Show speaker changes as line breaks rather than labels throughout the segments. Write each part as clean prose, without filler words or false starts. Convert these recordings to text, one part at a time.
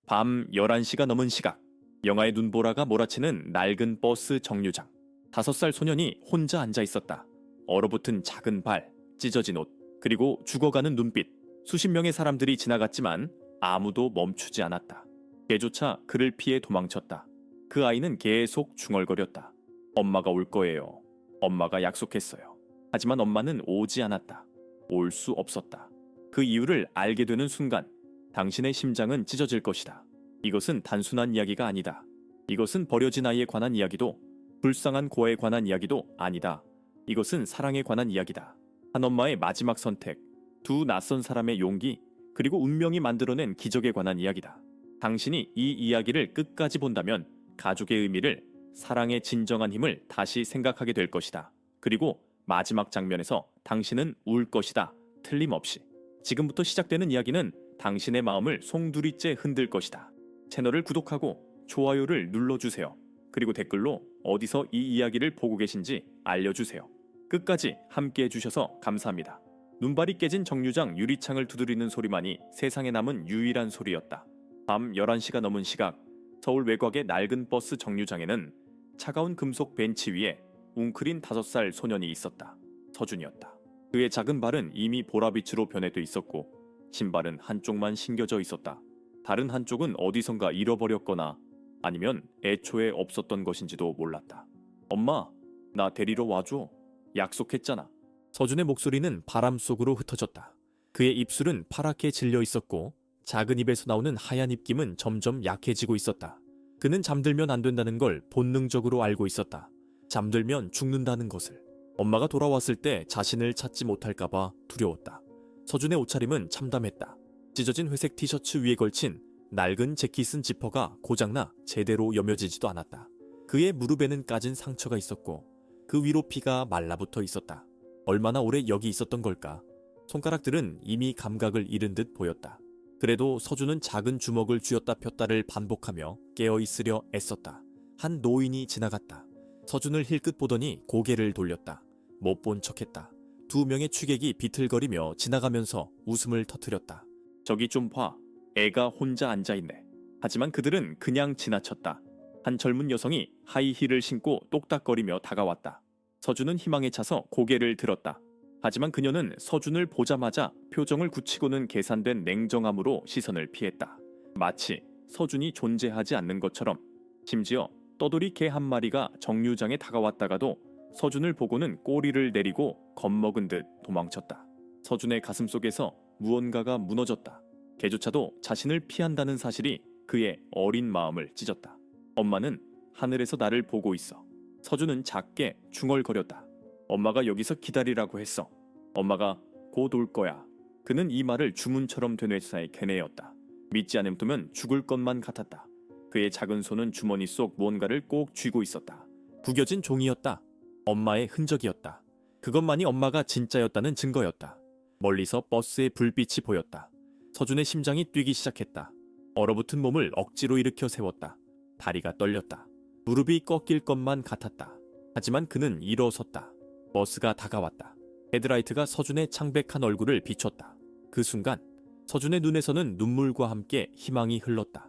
밤 11시가 넘은 시각, 영하의 눈보라가 몰아치는 낡은 버스 정류장. 5살 소년이 혼자 앉아 있었다. 얼어붙은 작은 발, 찢어진 옷, 그리고 죽어가는 눈빛. 수십 명의 사람들이 지나갔지만 아무도 멈추지 않았다. 개조차 그를 피해 도망쳤다. 그 아이는 계속 중얼거렸다. 엄마가 올 거예요. 엄마가 약속했어요. 하지만 엄마는 오지 않았다. 올 수 없었다. 그 이유를 알게 되는 순간 당신의 심장은 찢어질 것이다. 이것은 단순한 이야기가 아니다. 이것은 버려진 아이에 관한 이야기도, 불쌍한 고아에 관한 이야기도 아니다. 이것은 사랑에 관한 이야기다. 한 엄마의 마지막 선택, 두 낯선 사람의 용기, 그리고 운명이 만들어낸 기적에 관한 이야기다. 당신이 이 이야기를 끝까지 본다면 가족의 의미를, 사랑의 진정한 힘을 다시 생각하게 될 것이다. 그리고 마지막 장면에서 당신은 울 것이다. 틀림없이. 지금부터 시작되는 이야기는 당신의 마음을 송두리째 흔들 것이다. 채널을 구독하고 좋아요를 눌러주세요. 그리고 댓글로 어디서 이 이야기를 보고 계신지 알려주세요. 끝까지 함께 해주셔서 감사합니다. 눈발이 깨진 정류장 유리창을 두드리는 소리만이 세상에 남은 유일한 소리였다. 밤 11시가 넘은 시각, 서울 외곽의 낡은 버스 정류장에는 차가운 금속 벤치 위에 웅크린 5살 소년이 있었다. 서준이었다. 그의 작은 발은 이미 보라빛으로 변해돼 있었고 신발은 한쪽만 신겨져 있었다. 다른 한쪽은 어디선가 잃어버렸거나 아니면 애초에 없었던 것인지도 몰랐다. 엄마, 나 데리러 와줘. 약속했잖아. 서준의 목소리는 바람 속으로 흩어졌다. 그의 입술은 파랗게 질려 있었고 작은 입에서 나오는 하얀 입김은 점점 약해지고 있었다. 그는 잠들면 안 된다는 걸 본능적으로 알고 있었다. 잠들면 죽는다는 것을. 엄마가 돌아왔을 때 자신을 찾지 못할까봐 두려웠다. 서준의 옷차림은 참담했다. 찢어진 회색 티셔츠 위에 걸친 낡은 재킷은 지퍼가 고장나 제대로 여며지지도 않았다. 그의 무릎에는 까진 상처가 있었고 그 위로 피가 말라붙어 있었다. 얼마나 오래 여기 있었던 걸까? 손가락들은 이미 감각을 잃은 듯 보였다. 그래도 서준은 작은 주먹을 쥐었다 폈다를 반복하며 깨어있으려 애썼다. 한 노인이 지나갔다. 서준을 힐끗 보더니 고개를 돌렸다. 못 본 척했다. 2명의 취객이 비틀거리며 지나가면서 웃음을 터뜨렸다. 저기 좀 봐. 애가 혼자 앉아있네. 하지만 그들은 그냥 지나쳤다. 한 젊은 여성이 하이힐을 신고 똑딱거리며 다가왔다. 서준은 희망에 차서 고개를 들었다. 하지만 그녀는 서준을 보자마자 표정을 굳히고는 계산된 냉정함으로 시선을 피했다. 마치 서준이 존재하지 않는 것처럼. 심지어 떠돌이 개 한 마리가 정류장에 다가왔다가도 서준을 보고는 꼬리를 내리고 겁먹은 듯 도망쳤다. 서준의 가슴 속에서 무언가가 무너졌다. 개조차도 자신을 피한다는 사실이 그의 어린 마음을 찢었다. 엄마는 하늘에서 나를 보고 있어. 서준은 작게 중얼거렸다. 엄마가 여기서 기다리라고 했어. 엄마가 곧 올 거야. 그는 이 말을 주문처럼 된 회사의 걔네였다. 믿지 않으면 죽을 것만 같았다. 그의 작은 손은 주머니 속 무언가를 꼭 쥐고 있었다. 구겨진 종이였다. 엄마의 흔적이었다. 그것만이 엄마가 진짜였다는 증거였다. 멀리서 버스의 불빛이 보였다. 서준의 심장이 뛰기 시작했다. 얼어붙은 몸을 억지로 일으켜 세웠다. 다리가 떨렸다. 무릎이 꺾일 것만 같았다. 하지만 그는 일어섰다. 버스가 다가왔다. 헤드라이트가 서준의 창백한 얼굴을 비췄다. 그 순간 서준의 눈에서는 눈물과 함께 희망이 흘렀다.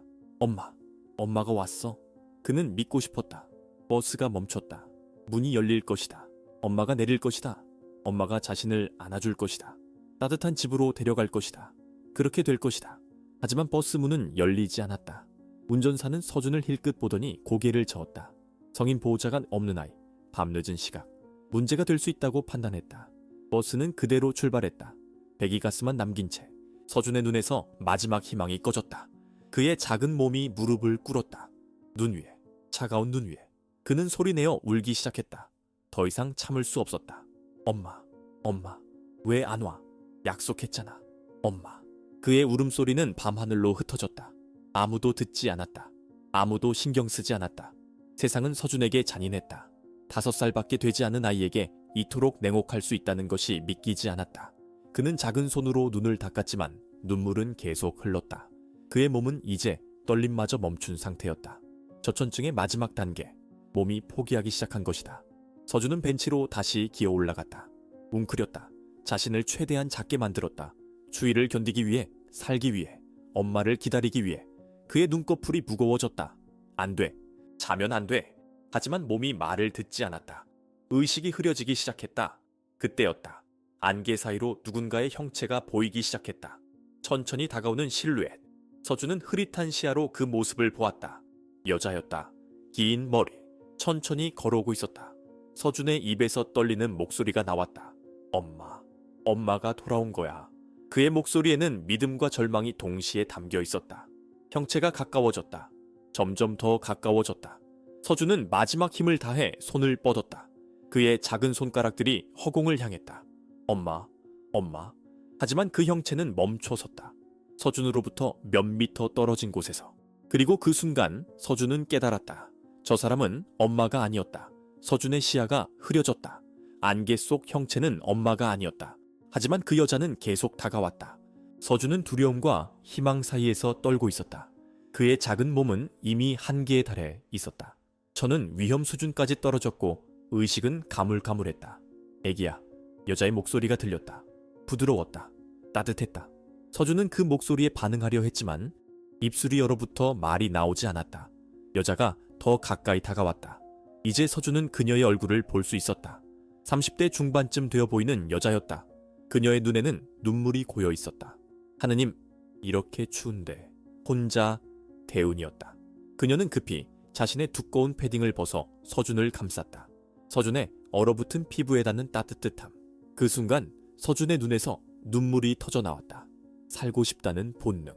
엄마가 왔어. 그는 믿고 싶었다. 버스가 멈췄다. 문이 열릴 것이다. 엄마가 내릴 것이다. 엄마가 자신을 안아줄 것이다. 따뜻한 집으로 데려갈 것이다. 그렇게 될 것이다. 하지만 버스 문은 열리지 않았다. 운전사는 서준을 힐끗 보더니 고개를 저었다. 성인 보호자가 없는 아이, 밤늦은 시각. 문제가 될 수 있다고 판단했다. 버스는 그대로 출발했다. 배기가스만 남긴 채 서준의 눈에서 마지막 희망이 꺼졌다. 그의 작은 몸이 무릎을 꿇었다. 눈 위에, 차가운 눈 위에. 그는 소리내어 울기 시작했다. 더 이상 참을 수 없었다. 엄마, 왜 안 와? 약속했잖아. 엄마. 그의 울음소리는 밤하늘로 흩어졌다. 아무도 듣지 않았다. 아무도 신경 쓰지 않았다. 세상은 서준에게 잔인했다. 5살밖에 되지 않은 아이에게 이토록 냉혹할 수 있다는 것이 믿기지 않았다. 그는 작은 손으로 눈을 닦았지만 눈물은 계속 흘렀다. 그의 몸은 이제 떨림마저 멈춘 상태였다. 저천증의 마지막 단계. 몸이 포기하기 시작한 것이다. 서준은 벤치로 다시 기어 올라갔다. 웅크렸다. 자신을 최대한 작게 만들었다. 추위를 견디기 위해, 살기 위해, 엄마를 기다리기 위해. 그의 눈꺼풀이 무거워졌다. 안 돼. 자면 안 돼. 하지만 몸이 말을 듣지 않았다. 의식이 흐려지기 시작했다. 그때였다. 안개 사이로 누군가의 형체가 보이기 시작했다. 천천히 다가오는 실루엣. 서준은 흐릿한 시야로 그 모습을 보았다. 여자였다. 긴 머리. 천천히 걸어오고 있었다. 서준의 입에서 떨리는 목소리가 나왔다. 엄마. 엄마가 돌아온 거야. 그의 목소리에는 믿음과 절망이 동시에 담겨 있었다. 형체가 가까워졌다. 점점 더 가까워졌다. 서준은 마지막 힘을 다해 손을 뻗었다. 그의 작은 손가락들이 허공을 향했다. 엄마, 엄마. 하지만 그 형체는 멈춰 섰다. 서준으로부터 몇 미터 떨어진 곳에서. 그리고 그 순간 서준은 깨달았다. 저 사람은 엄마가 아니었다. 서준의 시야가 흐려졌다. 안개 속 형체는 엄마가 아니었다. 하지만 그 여자는 계속 다가왔다. 서준은 두려움과 희망 사이에서 떨고 있었다. 그의 작은 몸은 이미 한계에 달해 있었다. 저는 위험 수준까지 떨어졌고 의식은 가물가물했다. 애기야. 여자의 목소리가 들렸다. 부드러웠다. 따뜻했다. 서준은 그 목소리에 반응하려 했지만 입술이 얼어붙어 말이 나오지 않았다. 여자가 더 가까이 다가왔다. 이제 서준은 그녀의 얼굴을 볼 수 있었다. 30대 중반쯤 되어 보이는 여자였다. 그녀의 눈에는 눈물이 고여 있었다. 하느님, 이렇게 추운데 혼자. 대운이었다. 그녀는 급히 자신의 두꺼운 패딩을 벗어 서준을 감쌌다. 서준의 얼어붙은 피부에 닿는 따뜻함. 그 순간 서준의 눈에서 눈물이 터져 나왔다. 살고 싶다는 본능.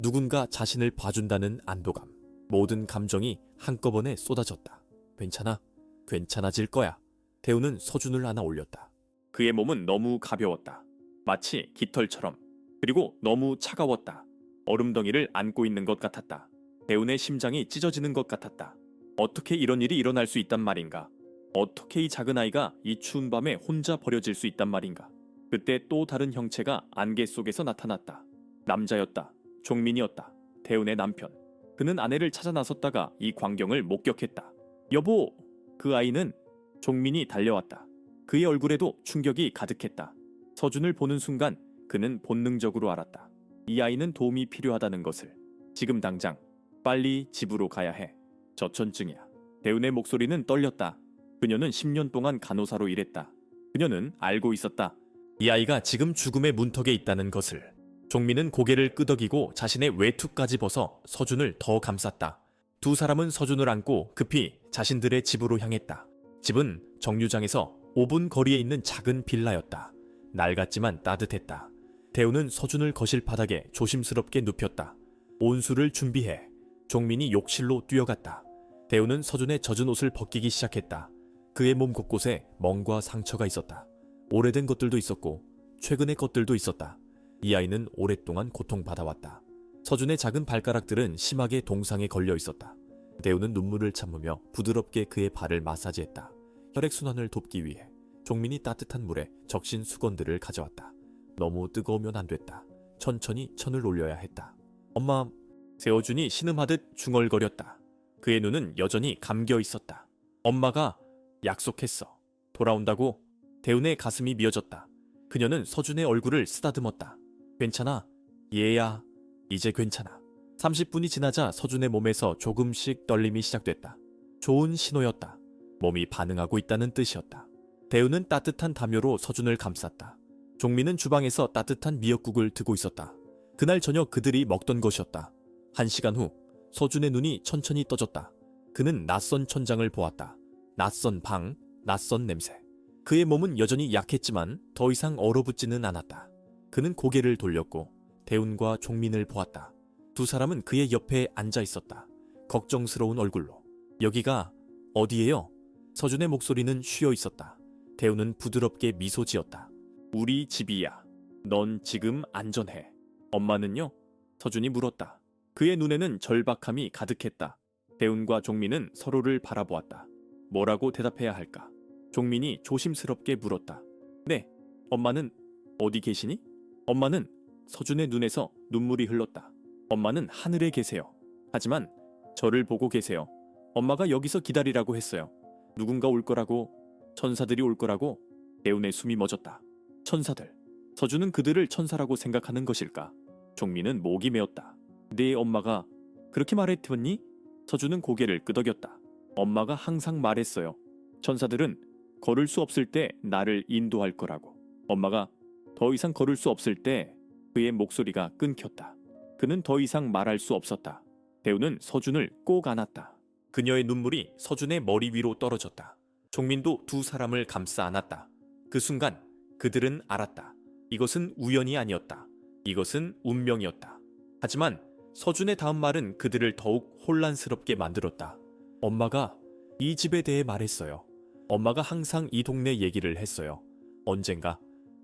누군가 자신을 봐준다는 안도감. 모든 감정이 한꺼번에 쏟아졌다. 괜찮아. 괜찮아질 거야. 대우는 서준을 안아 올렸다. 그의 몸은 너무 가벼웠다. 마치 깃털처럼. 그리고 너무 차가웠다. 얼음덩이를 안고 있는 것 같았다. 대운의 심장이 찢어지는 것 같았다. 어떻게 이런 일이 일어날 수 있단 말인가? 어떻게 이 작은 아이가 이 추운 밤에 혼자 버려질 수 있단 말인가? 그때 또 다른 형체가 안개 속에서 나타났다. 남자였다. 종민이었다. 대운의 남편. 그는 아내를 찾아 나섰다가 이 광경을 목격했다. 여보! 그 아이는 종민이 달려왔다. 그의 얼굴에도 충격이 가득했다. 서준을 보는 순간 그는 본능적으로 알았다. 이 아이는 도움이 필요하다는 것을. 지금 당장 빨리 집으로 가야 해. 저천증이야. 대운의 목소리는 떨렸다. 그녀는 10년 동안 간호사로 일했다. 그녀는 알고 있었다. 이 아이가 지금 죽음의 문턱에 있다는 것을. 종민은 고개를 끄덕이고 자신의 외투까지 벗어 서준을 더 감쌌다. 두 사람은 서준을 안고 급히 자신들의 집으로 향했다. 집은 정류장에서 5분 거리에 있는 작은 빌라였다. 낡았지만 따뜻했다. 대우는 서준을 거실 바닥에 조심스럽게 눕혔다. 온수를 준비해. 종민이 욕실로 뛰어갔다. 대우는 서준의 젖은 옷을 벗기기 시작했다. 그의 몸 곳곳에 멍과 상처가 있었다. 오래된 것들도 있었고 최근의 것들도 있었다. 이 아이는 오랫동안 고통받아왔다. 서준의 작은 발가락들은 심하게 동상에 걸려 있었다. 대우는 눈물을 참으며 부드럽게 그의 발을 마사지했다. 혈액순환을 돕기 위해 종민이 따뜻한 물에 적신 수건들을 가져왔다. 너무 뜨거우면 안 됐다. 천천히 천을 올려야 했다. 엄마. 세어준이 신음하듯 중얼거렸다. 그의 눈은 여전히 감겨 있었다. 엄마가 약속했어. 돌아온다고. 대운의 가슴이 미어졌다. 그녀는 서준의 얼굴을 쓰다듬었다. 괜찮아. 얘야. 이제 괜찮아. 30분이 지나자 서준의 몸에서 조금씩 떨림이 시작됐다. 좋은 신호였다. 몸이 반응하고 있다는 뜻이었다. 대우는 따뜻한 담요로 서준을 감쌌다. 종민은 주방에서 따뜻한 미역국을 드고 있었다. 그날 저녁 그들이 먹던 것이었다. 1시간 후 서준의 눈이 천천히 떠졌다. 그는 낯선 천장을 보았다. 낯선 방, 낯선 냄새. 그의 몸은 여전히 약했지만 더 이상 얼어붙지는 않았다. 그는 고개를 돌렸고 대운과 종민을 보았다. 두 사람은 그의 옆에 앉아 있었다. 걱정스러운 얼굴로. 여기가 어디예요? 서준의 목소리는 쉬어 있었다. 대운은 부드럽게 미소 지었다. 우리 집이야. 넌 지금 안전해. 엄마는요? 서준이 물었다. 그의 눈에는 절박함이 가득했다. 대운과 종민은 서로를 바라보았다. 뭐라고 대답해야 할까? 종민이 조심스럽게 물었다. 네, 엄마는 어디 계시니? 엄마는 서준의 눈에서 눈물이 흘렀다. 엄마는 하늘에 계세요. 하지만 저를 보고 계세요. 엄마가 여기서 기다리라고 했어요. 누군가 올 거라고, 천사들이 올 거라고. 대운의 숨이 멎었다. 천사들. 서준은 그들을 천사라고 생각하는 것일까? 종민은 목이 메었다. 네 엄마가 그렇게 말했더니 서준은 고개를 끄덕였다. 엄마가 항상 말했어요. 천사들은 걸을 수 없을 때 나를 인도할 거라고. 엄마가 더 이상 걸을 수 없을 때 그의 목소리가 끊겼다. 그는 더 이상 말할 수 없었다. 대우는 서준을 꼭 안았다. 그녀의 눈물이 서준의 머리 위로 떨어졌다. 종민도 두 사람을 감싸 안았다. 그 순간 그들은 알았다. 이것은 우연이 아니었다. 이것은 운명이었다. 하지만 서준의 다음 말은 그들을 더욱 혼란스럽게 만들었다. 엄마가 이 집에 대해 말했어요. 엄마가 항상 이 동네 얘기를 했어요. 언젠가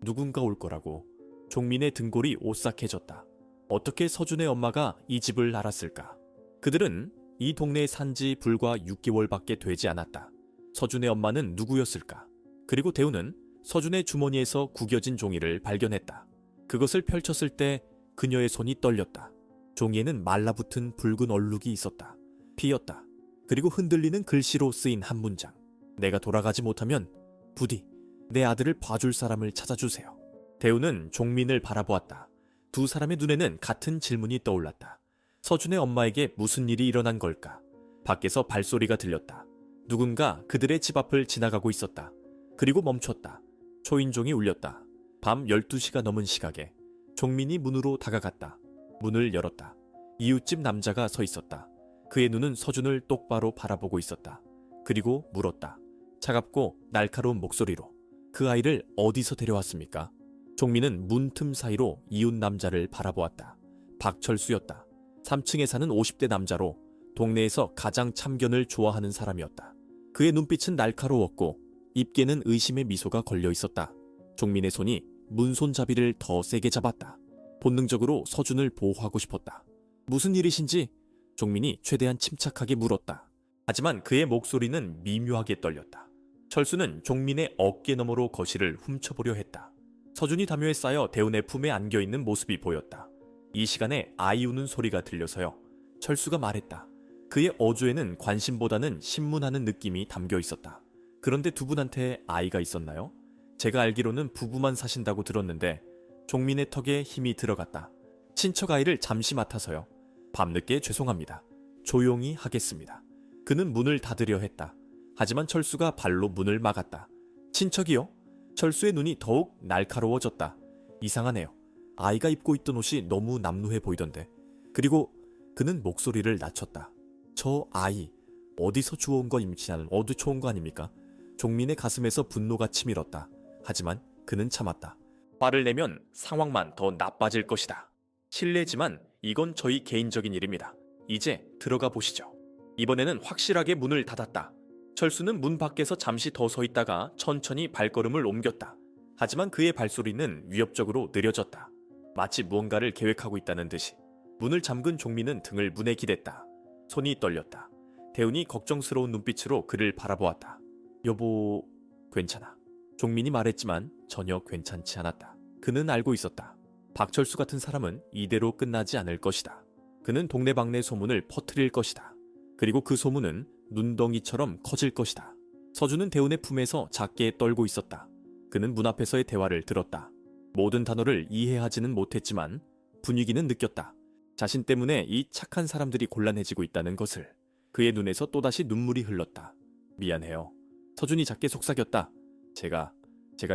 누군가 올 거라고. 종민의 등골이 오싹해졌다. 어떻게 서준의 엄마가 이 집을 알았을까? 그들은 이 동네에 산 지 불과 6개월밖에 되지 않았다. 서준의 엄마는 누구였을까? 그리고 대우는 서준의 주머니에서 구겨진 종이를 발견했다. 그것을 펼쳤을 때 그녀의 손이 떨렸다. 종이에는 말라붙은 붉은 얼룩이 있었다. 피었다. 그리고 흔들리는 글씨로 쓰인 한 문장. 내가 돌아가지 못하면 부디 내 아들을 봐줄 사람을 찾아주세요. 대우는 종민을 바라보았다. 두 사람의 눈에는 같은 질문이 떠올랐다. 서준의 엄마에게 무슨 일이 일어난 걸까? 밖에서 발소리가 들렸다. 누군가 그들의 집 앞을 지나가고 있었다. 그리고 멈췄다. 초인종이 울렸다. 밤 12시가 넘은 시각에 종민이 문으로 다가갔다. 문을 열었다. 이웃집 남자가 서 있었다. 그의 눈은 서준을 똑바로 바라보고 있었다. 그리고 물었다. 차갑고 날카로운 목소리로. 그 아이를 어디서 데려왔습니까? 종민은 문틈 사이로 이웃 남자를 바라보았다. 박철수였다. 3층에 사는 50대 남자로 동네에서 가장 참견을 좋아하는 사람이었다. 그의 눈빛은 날카로웠고 입계는 의심의 미소가 걸려 있었다. 종민의 손이 문손잡이를 더 세게 잡았다. 본능적으로 서준을 보호하고 싶었다. 무슨 일이신지 종민이 최대한 침착하게 물었다. 하지만 그의 목소리는 미묘하게 떨렸다. 철수는 종민의 어깨 너머로 거실을 훔쳐보려 했다. 서준이 담요에 쌓여 대운의 품에 안겨있는 모습이 보였다. 이 시간에 아이 우는 소리가 들려서요. 철수가 말했다. 그의 어조에는 관심보다는 신문하는 느낌이 담겨 있었다. 그런데 두 분한테 아이가 있었나요? 제가 알기로는 부부만 사신다고 들었는데 종민의 턱에 힘이 들어갔다. 친척 아이를 잠시 맡아서요. 밤늦게 죄송합니다. 조용히 하겠습니다. 그는 문을 닫으려 했다. 하지만 철수가 발로 문을 막았다. 친척이요? 철수의 눈이 더욱 날카로워졌다. 이상하네요. 아이가 입고 있던 옷이 너무 남루해 보이던데. 그리고 그는 목소리를 낮췄다. 저 아이 어디서 주워온 거 임신하는 어두초온 거 아닙니까? 종민의 가슴에서 분노가 치밀었다. 하지만 그는 참았다. 화를 내면 상황만 더 나빠질 것이다. 실례지만 이건 저희 개인적인 일입니다. 이제 들어가 보시죠. 이번에는 확실하게 문을 닫았다. 철수는 문 밖에서 잠시 더 서 있다가 천천히 발걸음을 옮겼다. 하지만 그의 발소리는 위협적으로 느려졌다. 마치 무언가를 계획하고 있다는 듯이. 문을 잠근 종민은 등을 문에 기댔다. 손이 떨렸다. 대운이 걱정스러운 눈빛으로 그를 바라보았다. 여보, 괜찮아. 종민이 말했지만 전혀 괜찮지 않았다. 그는 알고 있었다. 박철수 같은 사람은 이대로 끝나지 않을 것이다. 그는 동네방네 소문을 퍼뜨릴 것이다. 그리고 그 소문은 눈덩이처럼 커질 것이다. 서준은 대운의 품에서 작게 떨고 있었다. 그는 문 앞에서의 대화를 들었다. 모든 단어를 이해하지는 못했지만 분위기는 느꼈다. 자신 때문에 이 착한 사람들이 곤란해지고 있다는 것을. 그의 눈에서 또다시 눈물이 흘렀다. 미안해요. 서준이 작게 속삭였다. 제가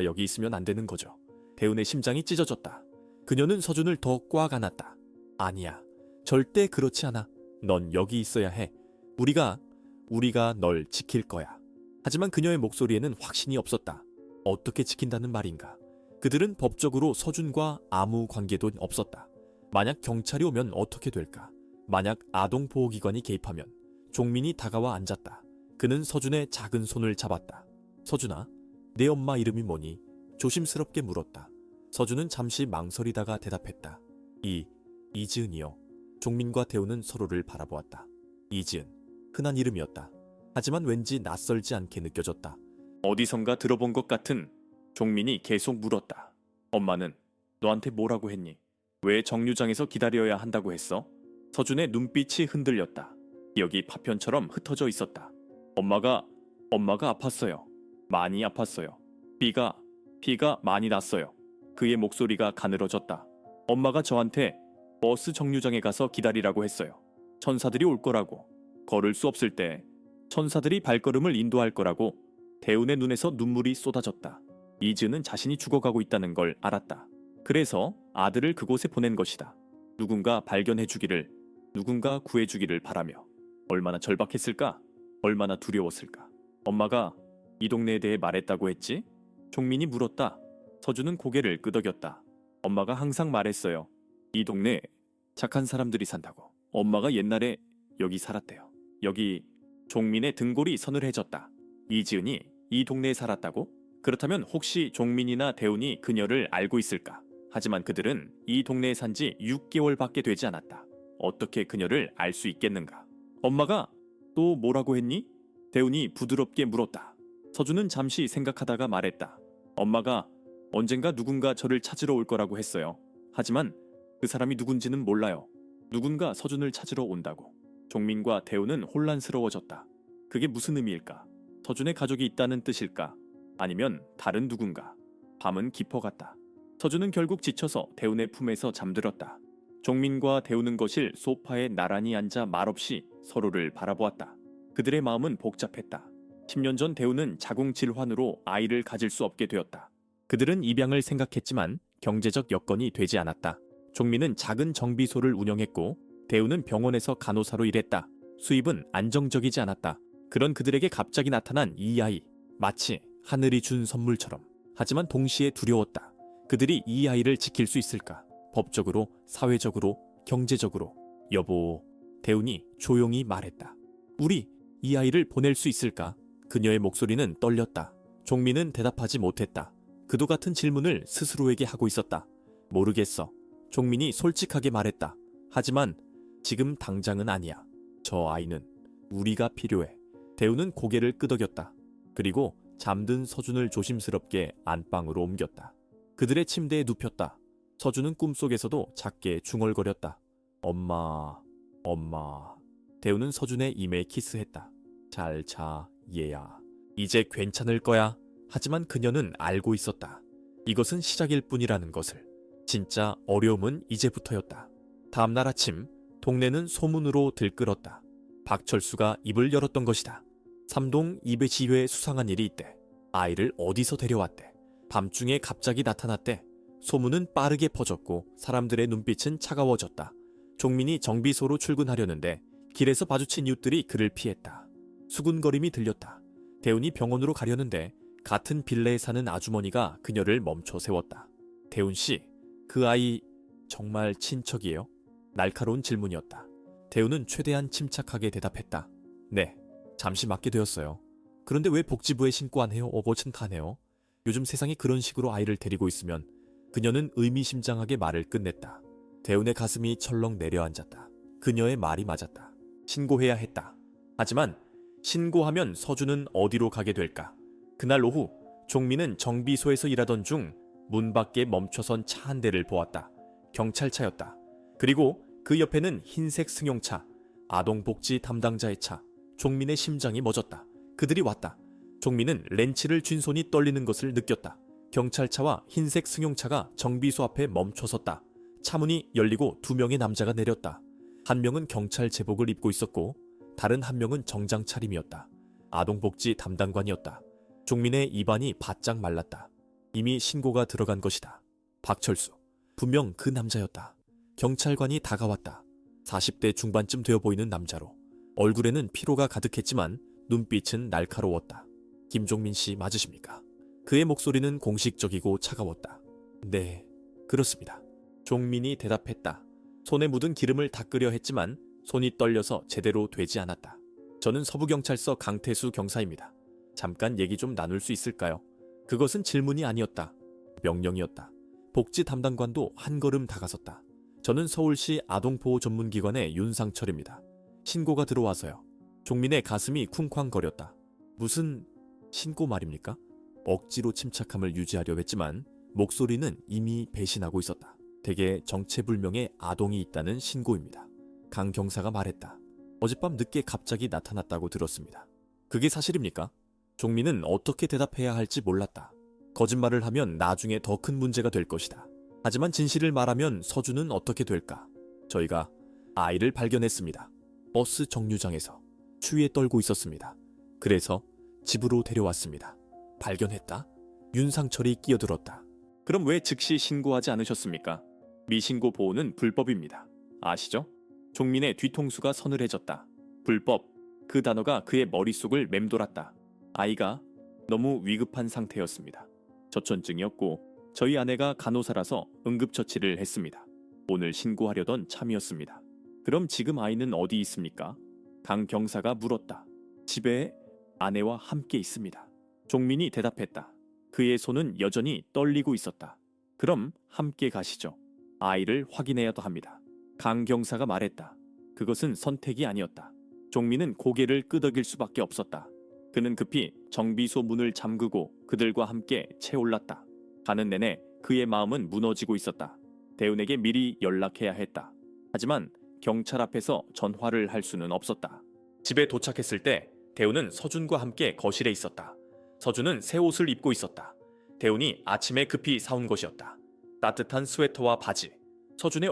여기 있으면 안 되는 거죠. 대운의 심장이 찢어졌다. 그녀는 서준을 더 꽉 안았다. 아니야. 절대 그렇지 않아. 넌 여기 있어야 해. 우리가 널 지킬 거야. 하지만 그녀의 목소리에는 확신이 없었다. 어떻게 지킨다는 말인가? 그들은 법적으로 서준과 아무 관계도 없었다. 만약 경찰이 오면 어떻게 될까? 만약 아동보호기관이 개입하면. 종민이 다가와 앉았다. 그는 서준의 작은 손을 잡았다. 서준아, 내 엄마 이름이 뭐니? 조심스럽게 물었다. 서준은 잠시 망설이다가 대답했다. 이지은이요. 종민과 대우는 서로를 바라보았다. 이지은, 흔한 이름이었다. 하지만 왠지 낯설지 않게 느껴졌다. 어디선가 들어본 것 같은. 종민이 계속 물었다. 엄마는 너한테 뭐라고 했니? 왜 정류장에서 기다려야 한다고 했어? 서준의 눈빛이 흔들렸다. 기억이 파편처럼 흩어져 있었다. 엄마가 아팠어요. 많이 아팠어요. 피가 많이 났어요. 그의 목소리가 가늘어졌다. 엄마가 저한테 버스 정류장에 가서 기다리라고 했어요. 천사들이 올 거라고. 걸을 수 없을 때 천사들이 발걸음을 인도할 거라고. 대운의 눈에서 눈물이 쏟아졌다. 이즈는 자신이 죽어가고 있다는 걸 알았다. 그래서 아들을 그곳에 보낸 것이다. 누군가 발견해주기를, 누군가 구해주기를 바라며. 얼마나 절박했을까? 얼마나 두려웠을까? 엄마가 이 동네에 대해 말했다고 했지? 종민이 물었다. 서준은 고개를 끄덕였다. 엄마가 항상 말했어요. 이 동네에 착한 사람들이 산다고. 엄마가 옛날에 여기 살았대요. 여기. 종민의 등골이 서늘해졌다. 이지은이 이 동네에 살았다고? 그렇다면 혹시 종민이나 대운이 그녀를 알고 있을까? 하지만 그들은 이 동네에 산 지 6개월밖에 되지 않았다. 어떻게 그녀를 알 수 있겠는가? 엄마가 또 뭐라고 했니? 대운이 부드럽게 물었다. 서준은 잠시 생각하다가 말했다. 엄마가 언젠가 누군가 저를 찾으러 올 거라고 했어요. 하지만 그 사람이 누군지는 몰라요. 누군가 서준을 찾으러 온다고. 종민과 대운은 혼란스러워졌다. 그게 무슨 의미일까? 서준의 가족이 있다는 뜻일까? 아니면 다른 누군가? 밤은 깊어갔다. 서준은 결국 지쳐서 대운의 품에서 잠들었다. 종민과 대운은 거실 소파에 나란히 앉아 말없이 서로를 바라보았다. 그들의 마음은 복잡했다. 10년 전 대운은 자궁질환으로 아이를 가질 수 없게 되었다. 그들은 입양을 생각했지만 경제적 여건이 되지 않았다. 종민은 작은 정비소를 운영했고 대운은 병원에서 간호사로 일했다. 수입은 안정적이지 않았다. 그런 그들에게 갑자기 나타난 이 아이, 마치 하늘이 준 선물처럼. 하지만 동시에 두려웠다. 그들이 이 아이를 지킬 수 있을까? 법적으로, 사회적으로, 경제적으로. 여보, 대운이 조용히 말했다. 우리 이 아이를 보낼 수 있을까? 그녀의 목소리는 떨렸다. 종민은 대답하지 못했다. 그도 같은 질문을 스스로에게 하고 있었다. 모르겠어. 종민이 솔직하게 말했다. 하지만 지금 당장은 아니야. 저 아이는 우리가 필요해. 대우는 고개를 끄덕였다. 그리고 잠든 서준을 조심스럽게 안방으로 옮겼다. 그들의 침대에 눕혔다. 서준은 꿈속에서도 작게 중얼거렸다. 엄마, 엄마. 대우는 서준의 이마에 키스했다. 잘 자, 얘야. 이제 괜찮을 거야. 하지만 그녀는 알고 있었다. 이것은 시작일 뿐이라는 것을. 진짜 어려움은 이제부터였다. 다음날 아침, 동네는 소문으로 들끓었다. 박철수가 입을 열었던 것이다. 삼동 이배지회에 수상한 일이 있대. 아이를 어디서 데려왔대. 밤중에 갑자기 나타났대. 소문은 빠르게 퍼졌고 사람들의 눈빛은 차가워졌다. 종민이 정비소로 출근하려는데 길에서 마주친 이웃들이 그를 피했다. 수군거림이 들렸다. 대운이 병원으로 가려는데 같은 빌라에 사는 아주머니가 그녀를 멈춰 세웠다. 대운 씨, 그 아이 정말 친척이에요? 날카로운 질문이었다. 대운은 최대한 침착하게 대답했다. 네, 잠시 맡게 되었어요. 그런데 왜 복지부에 신고 안 해요? 어버튼하네요. 요즘 세상에 그런 식으로 아이를 데리고 있으면. 그녀는 의미심장하게 말을 끝냈다. 대운의 가슴이 철렁 내려앉았다. 그녀의 말이 맞았다. 신고해야 했다. 하지만 신고하면 서준은 어디로 가게 될까? 그날 오후 종민은 정비소에서 일하던 중 문 밖에 멈춰선 차 한 대를 보았다. 경찰차였다. 그리고 그 옆에는 흰색 승용차, 아동복지 담당자의 차. 종민의 심장이 멎었다. 그들이 왔다. 종민은 렌치를 쥔 손이 떨리는 것을 느꼈다. 경찰차와 흰색 승용차가 정비소 앞에 멈춰섰다. 차문이 열리고 두 명의 남자가 내렸다. 한 명은 경찰 제복을 입고 있었고 다른 한 명은 정장 차림이었다. 아동복지 담당관이었다. 종민의 입안이 바짝 말랐다. 이미 신고가 들어간 것이다. 박철수. 분명 그 남자였다. 경찰관이 다가왔다. 40대 중반쯤 되어 보이는 남자로. 얼굴에는 피로가 가득했지만 눈빛은 날카로웠다. 김종민 씨 맞으십니까? 그의 목소리는 공식적이고 차가웠다. 네, 그렇습니다. 종민이 대답했다. 손에 묻은 기름을 닦으려 했지만 손이 떨려서 제대로 되지 않았다. 저는 서부경찰서 강태수 경사입니다. 잠깐 얘기 좀 나눌 수 있을까요? 그것은 질문이 아니었다. 명령이었다. 복지 담당관도 한 걸음 다가섰다. 저는 서울시 아동보호 전문기관의 윤상철입니다. 신고가 들어와서요. 종민의 가슴이 쿵쾅거렸다. 무슨 신고 말입니까? 억지로 침착함을 유지하려 했지만 목소리는 이미 배신하고 있었다. 대개 정체불명의 아동이 있다는 신고입니다. 강 경사가 말했다. 어젯밤 늦게 갑자기 나타났다고 들었습니다. 그게 사실입니까? 종민은 어떻게 대답해야 할지 몰랐다. 거짓말을 하면 나중에 더 큰 문제가 될 것이다. 하지만 진실을 말하면 서준은 어떻게 될까? 저희가 아이를 발견했습니다. 버스 정류장에서 추위에 떨고 있었습니다. 그래서 집으로 데려왔습니다. 발견했다. 윤상철이 끼어들었다. 그럼 왜 즉시 신고하지 않으셨습니까? 미신고 보호는 불법입니다. 아시죠? 종민의 뒤통수가 서늘해졌다. 불법. 그 단어가 그의 머릿속을 맴돌았다. 아이가 너무 위급한 상태였습니다. 저촌증이었고 저희 아내가 간호사라서 응급처치를 했습니다. 오늘 신고하려던 참이었습니다. 그럼 지금 아이는 어디 있습니까? 강 경사가 물었다. 집에 아내와 함께 있습니다. 종민이 대답했다. 그의 손은 여전히 떨리고 있었다. 그럼 함께 가시죠. 아이를 확인해야도 합니다. 강 경사가 말했다. 그것은 선택이 아니었다. 종민은 고개를 끄덕일 수밖에 없었다. 그는 급히 정비소 문을 잠그고 그들과 함께 채올랐다. 가는 내내 그의 마음은 무너지고 있었다. 대운에게 미리 연락해야 했다. 하지만 경찰 앞에서 전화를 할 수는 없었다. 집에 도착했을 때 대운은 서준과 함께 거실에 있었다. 서준은 새 옷을 입고 있었다. 대운이 아침에 급히 사온 것이었다. 따뜻한 스웨터와 바지. 서준의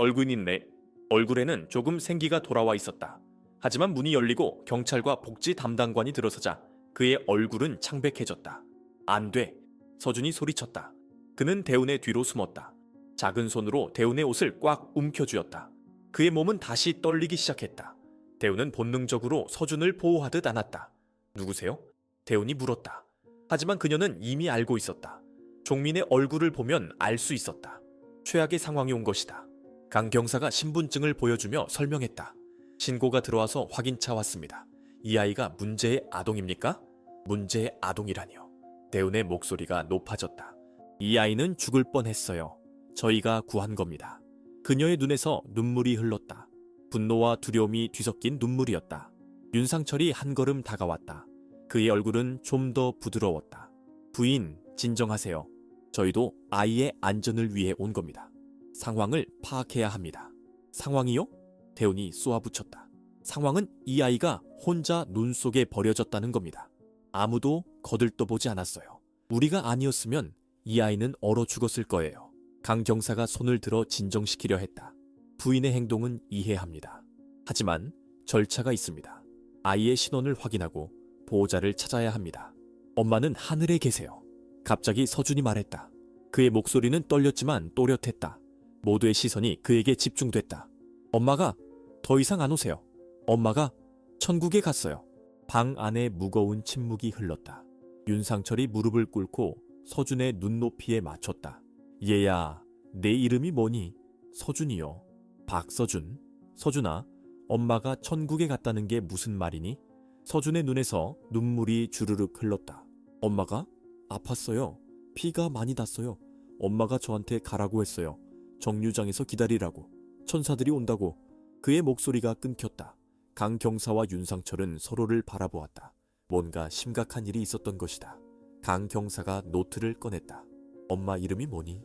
얼굴에는 조금 생기가 돌아와 있었다. 하지만 문이 열리고 경찰과 복지 담당관이 들어서자 그의 얼굴은 창백해졌다. 안 돼. 서준이 소리쳤다. 그는 대운의 뒤로 숨었다. 작은 손으로 대운의 옷을 꽉 움켜쥐었다. 그의 몸은 다시 떨리기 시작했다. 대운은 본능적으로 서준을 보호하듯 안았다. 누구세요? 대운이 물었다. 하지만 그녀는 이미 알고 있었다. 종민의 얼굴을 보면 알 수 있었다. 최악의 상황이 온 것이다. 강 경사가 신분증을 보여주며 설명했다. 신고가 들어와서 확인차 왔습니다. 이 아이가 문제의 아동입니까? 문제의 아동이라니요. 대운의 목소리가 높아졌다. 이 아이는 죽을 뻔했어요. 저희가 구한 겁니다. 그녀의 눈에서 눈물이 흘렀다. 분노와 두려움이 뒤섞인 눈물이었다. 윤상철이 한 걸음 다가왔다. 그의 얼굴은 좀 더 부드러웠다. 부인, 진정하세요. 저희도 아이의 안전을 위해 온 겁니다. 상황을 파악해야 합니다. 상황이요? 대운이 쏘아붙였다. 상황은 이 아이가 혼자 눈 속에 버려졌다는 겁니다. 아무도 거들떠보지 않았어요. 우리가 아니었으면 이 아이는 얼어 죽었을 거예요. 강 경사가 손을 들어 진정시키려 했다. 부인의 행동은 이해합니다. 하지만 절차가 있습니다. 아이의 신원을 확인하고 보호자를 찾아야 합니다. 엄마는 하늘에 계세요. 갑자기 서준이 말했다. 그의 목소리는 떨렸지만 또렷했다. 모두의 시선이 그에게 집중됐다. 엄마가 더 이상 안 오세요. 엄마가 천국에 갔어요. 방 안에 무거운 침묵이 흘렀다. 윤상철이 무릎을 꿇고 서준의 눈높이에 맞췄다. 얘야, 내 이름이 뭐니? 서준이요. 박서준. 서준아, 엄마가 천국에 갔다는 게 무슨 말이니? 서준의 눈에서 눈물이 주르륵 흘렀다. 엄마가? 아팠어요. 피가 많이 났어요. 엄마가 저한테 가라고 했어요. 정류장에서 기다리라고. 천사들이 온다고. 그의 목소리가 끊겼다. 강 경사와 윤상철은 서로를 바라보았다. 뭔가 심각한 일이 있었던 것이다. 강 경사가 노트를 꺼냈다. 엄마 이름이 뭐니?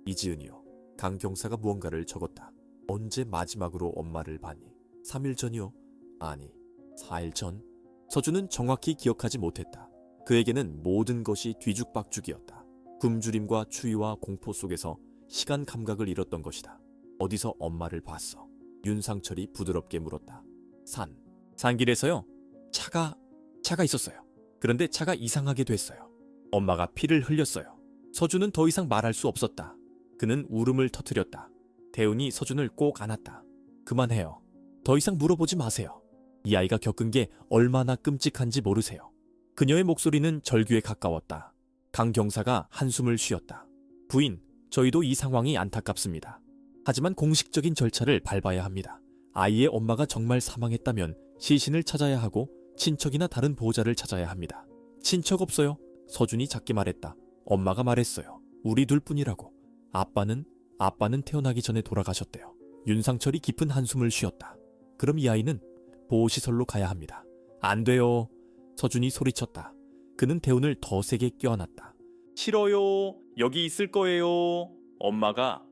이지은이요. 강 경사가 무언가를 적었다. 언제 마지막으로 엄마를 봤니? 3일 전이요? 아니, 4일 전? 서준은 정확히 기억하지 못했다. 그에게는 모든 것이 뒤죽박죽이었다. 굶주림과 추위와 공포 속에서 시간 감각을 잃었던 것이다. 어디서 엄마를 봤어? 윤상철이 부드럽게 물었다. 산길에서요. 차가 있었어요. 그런데 차가 이상하게 됐어요. 엄마가 피를 흘렸어요. 서준은 더 이상 말할 수 없었다. 그는 울음을 터뜨렸다. 대운이 서준을 꼭 안았다. 그만해요. 더 이상 물어보지 마세요. 이 아이가 겪은 게 얼마나 끔찍한지 모르세요. 그녀의 목소리는 절규에 가까웠다. 강 경사가 한숨을 쉬었다. 부인, 저희도 이 상황이 안타깝습니다. 하지만 공식적인 절차를 밟아야 합니다. 아이의 엄마가 정말 사망했다면 시신을 찾아야 하고 친척이나 다른 보호자를 찾아야 합니다. 친척 없어요? 서준이 작게 말했다. 엄마가 말했어요. 우리 둘뿐이라고. 아빠는 태어나기 전에 돌아가셨대요. 윤상철이 깊은 한숨을 쉬었다. 그럼 이 아이는 보호시설로 가야 합니다. 안 돼요. 서준이 소리쳤다. 그는 대운을 더 세게 껴안았다. 싫어요. 여기 있을 거예요. 엄마가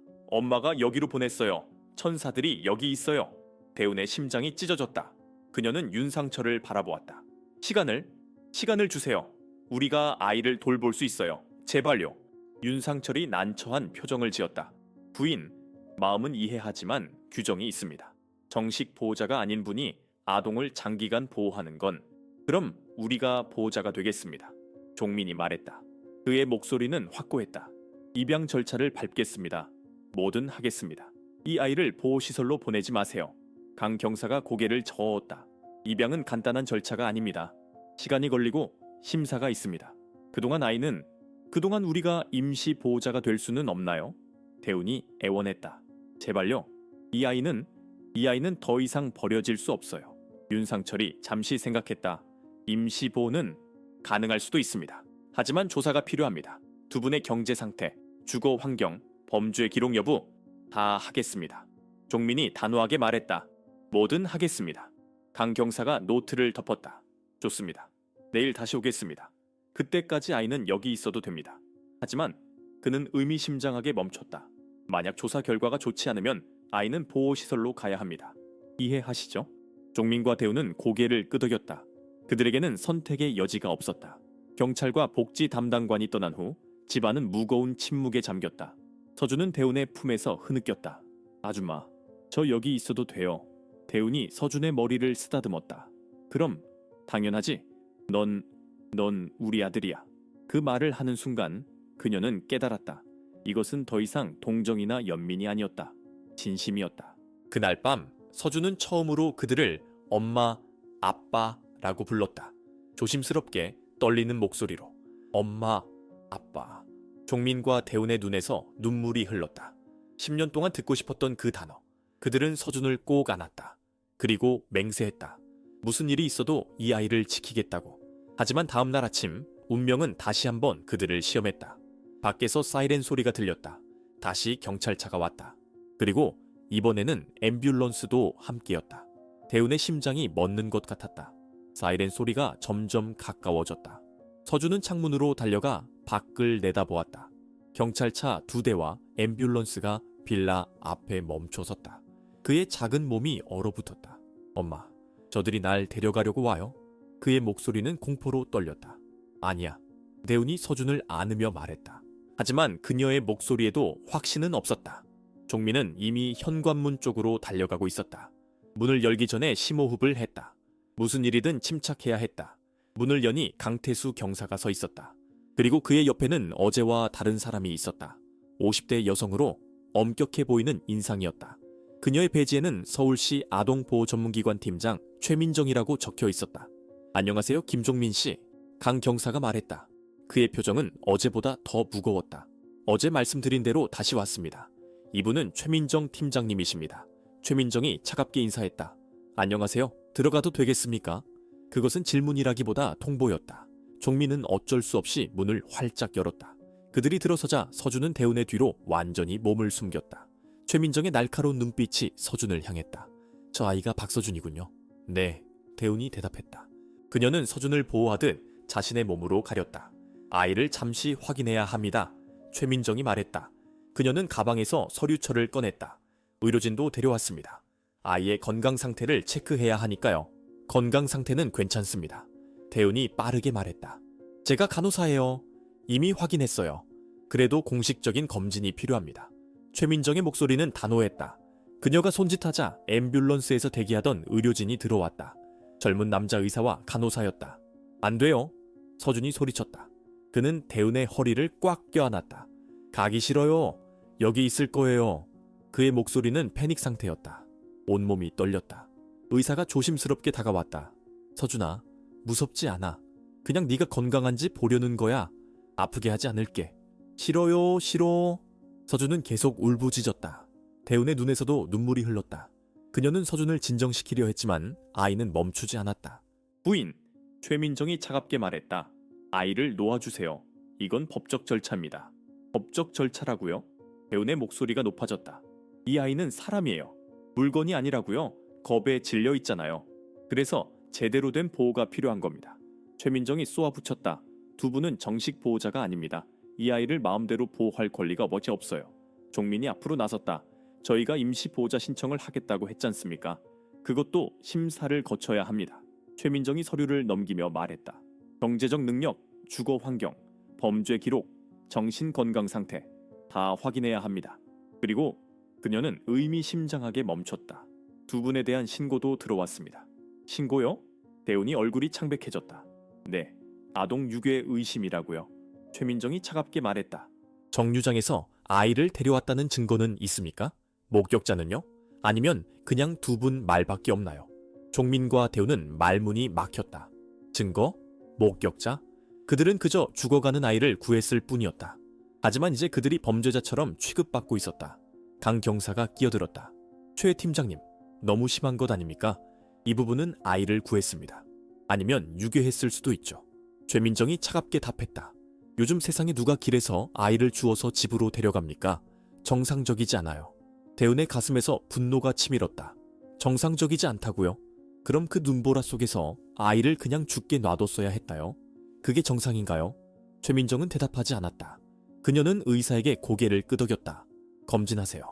여기로 보냈어요. 천사들이 여기 있어요. 대운의 심장이 찢어졌다. 그녀는 윤상철을 바라보았다. 시간을 주세요. 우리가 아이를 돌볼 수 있어요. 제발요. 윤상철이 난처한 표정을 지었다. 부인, 마음은 이해하지만 규정이 있습니다. 정식 보호자가 아닌 분이 아동을 장기간 보호하는 건 그럼 우리가 보호자가 되겠습니다. 종민이 말했다. 그의 목소리는 확고했다. 입양 절차를 밟겠습니다. 뭐든 하겠습니다. 이 아이를 보호시설로 보내지 마세요. 강 경사가 고개를 저었다. 입양은 간단한 절차가 아닙니다. 시간이 걸리고 심사가 있습니다. 그동안 우리가 임시 보호자가 될 수는 없나요? 대운이 애원했다. 제발요. 이 아이는 더 이상 버려질 수 없어요. 윤상철이 잠시 생각했다. 임시 보호는 가능할 수도 있습니다. 하지만 조사가 필요합니다. 두 분의 경제 상태, 주거 환경, 범죄 기록 여부 다 하겠습니다. 종민이 단호하게 말했다. 뭐든 하겠습니다. 강 경사가 노트를 덮었다. 좋습니다. 내일 다시 오겠습니다. 그때까지 아이는 여기 있어도 됩니다. 하지만 그는 의미심장하게 멈췄다. 만약 조사 결과가 좋지 않으면 아이는 보호시설로 가야 합니다. 이해하시죠? 종민과 대우는 고개를 끄덕였다. 그들에게는 선택의 여지가 없었다. 경찰과 복지 담당관이 떠난 후 집안은 무거운 침묵에 잠겼다. 서준은 대운의 품에서 흐느꼈다. 아줌마, 저 여기 있어도 돼요. 대운이 서준의 머리를 쓰다듬었다. 그럼 당연하지. 넌 우리 아들이야. 그 말을 하는 순간 그녀는 깨달았다. 이것은 더 이상 동정이나 연민이 아니었다. 진심이었다. 그날 밤 서준은 처음으로 그들을 엄마, 아빠라고 불렀다. 조심스럽게 떨리는 목소리로. 엄마, 아빠. 종민과 대운의 눈에서 눈물이 흘렀다. 10년 동안 듣고 싶었던 그 단어. 그들은 서준을 꼭 안았다. 그리고 맹세했다. 무슨 일이 있어도 이 아이를 지키겠다고. 하지만 다음 날 아침 운명은 다시 한번 그들을 시험했다. 밖에서 사이렌 소리가 들렸다. 다시 경찰차가 왔다. 그리고 이번에는 앰뷸런스도 함께였다. 대운의 심장이 멎는 것 같았다. 사이렌 소리가 점점 가까워졌다. 서준은 창문으로 달려가 밖을 내다보았다. 경찰차 2대와 앰뷸런스가 빌라 앞에 멈춰섰다. 그의 작은 몸이 얼어붙었다. 엄마, 저들이 날 데려가려고 와요? 그의 목소리는 공포로 떨렸다. 아니야. 대운이 서준을 안으며 말했다. 하지만 그녀의 목소리에도 확신은 없었다. 종민은 이미 현관문 쪽으로 달려가고 있었다. 문을 열기 전에 심호흡을 했다. 무슨 일이든 침착해야 했다. 문을 여니 강태수 경사가 서 있었다. 그리고 그의 옆에는 어제와 다른 사람이 있었다. 50대 여성으로 엄격해 보이는 인상이었다. 그녀의 배지에는 서울시 아동보호전문기관 팀장 최민정이라고 적혀 있었다. 안녕하세요, 김종민 씨. 강 경사가 말했다. 그의 표정은 어제보다 더 무거웠다. 어제 말씀드린 대로 다시 왔습니다. 이분은 최민정 팀장님이십니다. 최민정이 차갑게 인사했다. 안녕하세요. 들어가도 되겠습니까? 그것은 질문이라기보다 통보였다. 종민은 어쩔 수 없이 문을 활짝 열었다. 그들이 들어서자 서준은 대운의 뒤로 완전히 몸을 숨겼다. 최민정의 날카로운 눈빛이 서준을 향했다. 저 아이가 박서준이군요. 네, 대운이 대답했다. 그녀는 서준을 보호하듯 자신의 몸으로 가렸다. 아이를 잠시 확인해야 합니다. 최민정이 말했다. 그녀는 가방에서 서류철을 꺼냈다. 의료진도 데려왔습니다. 아이의 건강 상태를 체크해야 하니까요. 건강 상태는 괜찮습니다. 대운이 빠르게 말했다. 제가 간호사예요. 이미 확인했어요. 그래도 공식적인 검진이 필요합니다. 최민정의 목소리는 단호했다. 그녀가 손짓하자 앰뷸런스에서 대기하던 의료진이 들어왔다. 젊은 남자 의사와 간호사였다. 안 돼요. 서준이 소리쳤다. 그는 대운의 허리를 꽉 껴안았다. 가기 싫어요. 여기 있을 거예요. 그의 목소리는 패닉 상태였다. 온몸이 떨렸다. 의사가 조심스럽게 다가왔다. 서준아, 무섭지 않아. 그냥 네가 건강한지 보려는 거야. 아프게 하지 않을게. 싫어요, 싫어. 서준은 계속 울부짖었다. 대운의 눈에서도 눈물이 흘렀다. 그녀는 서준을 진정시키려 했지만 아이는 멈추지 않았다. 부인, 최민정이 차갑게 말했다. 아이를 놓아주세요. 이건 법적 절차입니다. 법적 절차라고요? 대운의 목소리가 높아졌다. 이 아이는 사람이에요. 물건이 아니라고요. 겁에 질려 있잖아요. 그래서 제대로 된 보호가 필요한 겁니다. 최민정이 쏘아붙였다. 두 분은 정식 보호자가 아닙니다. 이 아이를 마음대로 보호할 권리가 어찌 없어요. 종민이 앞으로 나섰다. 저희가 임시 보호자 신청을 하겠다고 했지 않습니까? 그것도 심사를 거쳐야 합니다. 최민정이 서류를 넘기며 말했다. 경제적 능력, 주거 환경, 범죄 기록, 정신 건강 상태 다 확인해야 합니다. 그리고 그녀는 의미심장하게 멈췄다. 두 분에 대한 신고도 들어왔습니다. 신고요? 대운이 얼굴이 창백해졌다. 네, 아동 유괴 의심이라고요. 최민정이 차갑게 말했다. 정류장에서 아이를 데려왔다는 증거는 있습니까? 목격자는요? 아니면 그냥 두 분 말밖에 없나요? 종민과 대우는 말문이 막혔다. 증거? 목격자? 그들은 그저 죽어가는 아이를 구했을 뿐이었다. 하지만 이제 그들이 범죄자처럼 취급받고 있었다. 강 경사가 끼어들었다. 최 팀장님, 너무 심한 것 아닙니까? 이 부분은 아이를 구했습니다. 아니면 유괴했을 수도 있죠. 최민정이 차갑게 답했다. 요즘 세상에 누가 길에서 아이를 주워서 집으로 데려갑니까? 정상적이지 않아요. 대운의 가슴에서 분노가 치밀었다. 정상적이지 않다고요? 그럼 그 눈보라 속에서 아이를 그냥 죽게 놔뒀어야 했나요? 그게 정상인가요? 최민정은 대답하지 않았다. 그녀는 의사에게 고개를 끄덕였다. 검진하세요.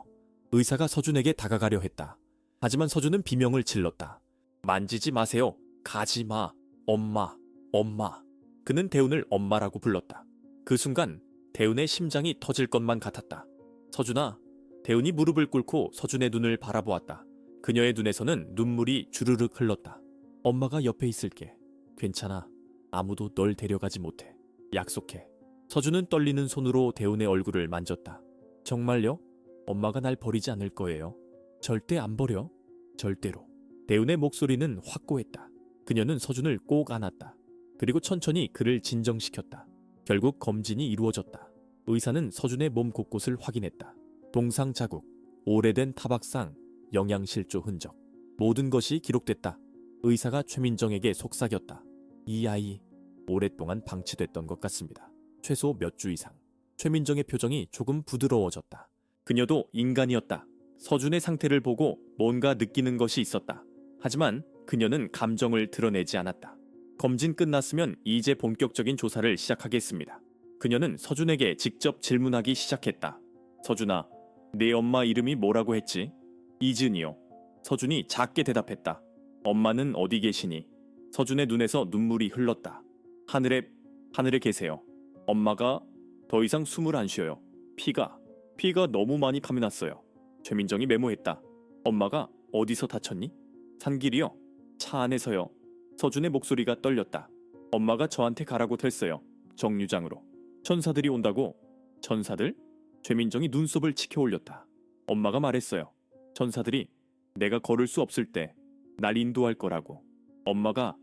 의사가 서준에게 다가가려 했다. 하지만 서준은 비명을 질렀다. 만지지 마세요. 가지 마. 엄마. 엄마. 그는 대운을 엄마라고 불렀다. 그 순간 대운의 심장이 터질 것만 같았다. 서준아. 대운이 무릎을 꿇고 서준의 눈을 바라보았다. 그녀의 눈에서는 눈물이 주르륵 흘렀다. 엄마가 옆에 있을게. 괜찮아. 아무도 널 데려가지 못해. 약속해. 서준은 떨리는 손으로 대운의 얼굴을 만졌다. 정말요? 엄마가 날 버리지 않을 거예요. 절대 안 버려. 절대로. 대운의 목소리는 확고했다. 그녀는 서준을 꼭 안았다. 그리고 천천히 그를 진정시켰다. 결국 검진이 이루어졌다. 의사는 서준의 몸 곳곳을 확인했다. 동상 자국, 오래된 타박상, 영양실조 흔적. 모든 것이 기록됐다. 의사가 최민정에게 속삭였다. 이 아이 오랫동안 방치됐던 것 같습니다. 최소 몇 주 이상. 최민정의 표정이 조금 부드러워졌다. 그녀도 인간이었다. 서준의 상태를 보고 뭔가 느끼는 것이 있었다. 하지만 그녀는 감정을 드러내지 않았다. 검진 끝났으면 이제 본격적인 조사를 시작하겠습니다. 그녀는 서준에게 직접 질문하기 시작했다. 서준아, 내 엄마 이름이 뭐라고 했지? 이준이요. 서준이 작게 대답했다. 엄마는 어디 계시니? 서준의 눈에서 눈물이 흘렀다. 하늘에 계세요. 엄마가 더 이상 숨을 안 쉬어요. 피가 너무 많이 카미났어요. 최민정이 메모했다. 엄마가 어디서 다쳤니? 산길이요. 차 안에서요. 서준의 목소리가 떨렸다. 엄마가 저한테 가라고 했어요. 정류장으로. 천사들이 온다고? 천사들? 최민정이 눈썹을 치켜 올렸다. 엄마가 말했어요. 천사들이 내가 걸을 수 없을 때 날 인도할 거라고. 엄마가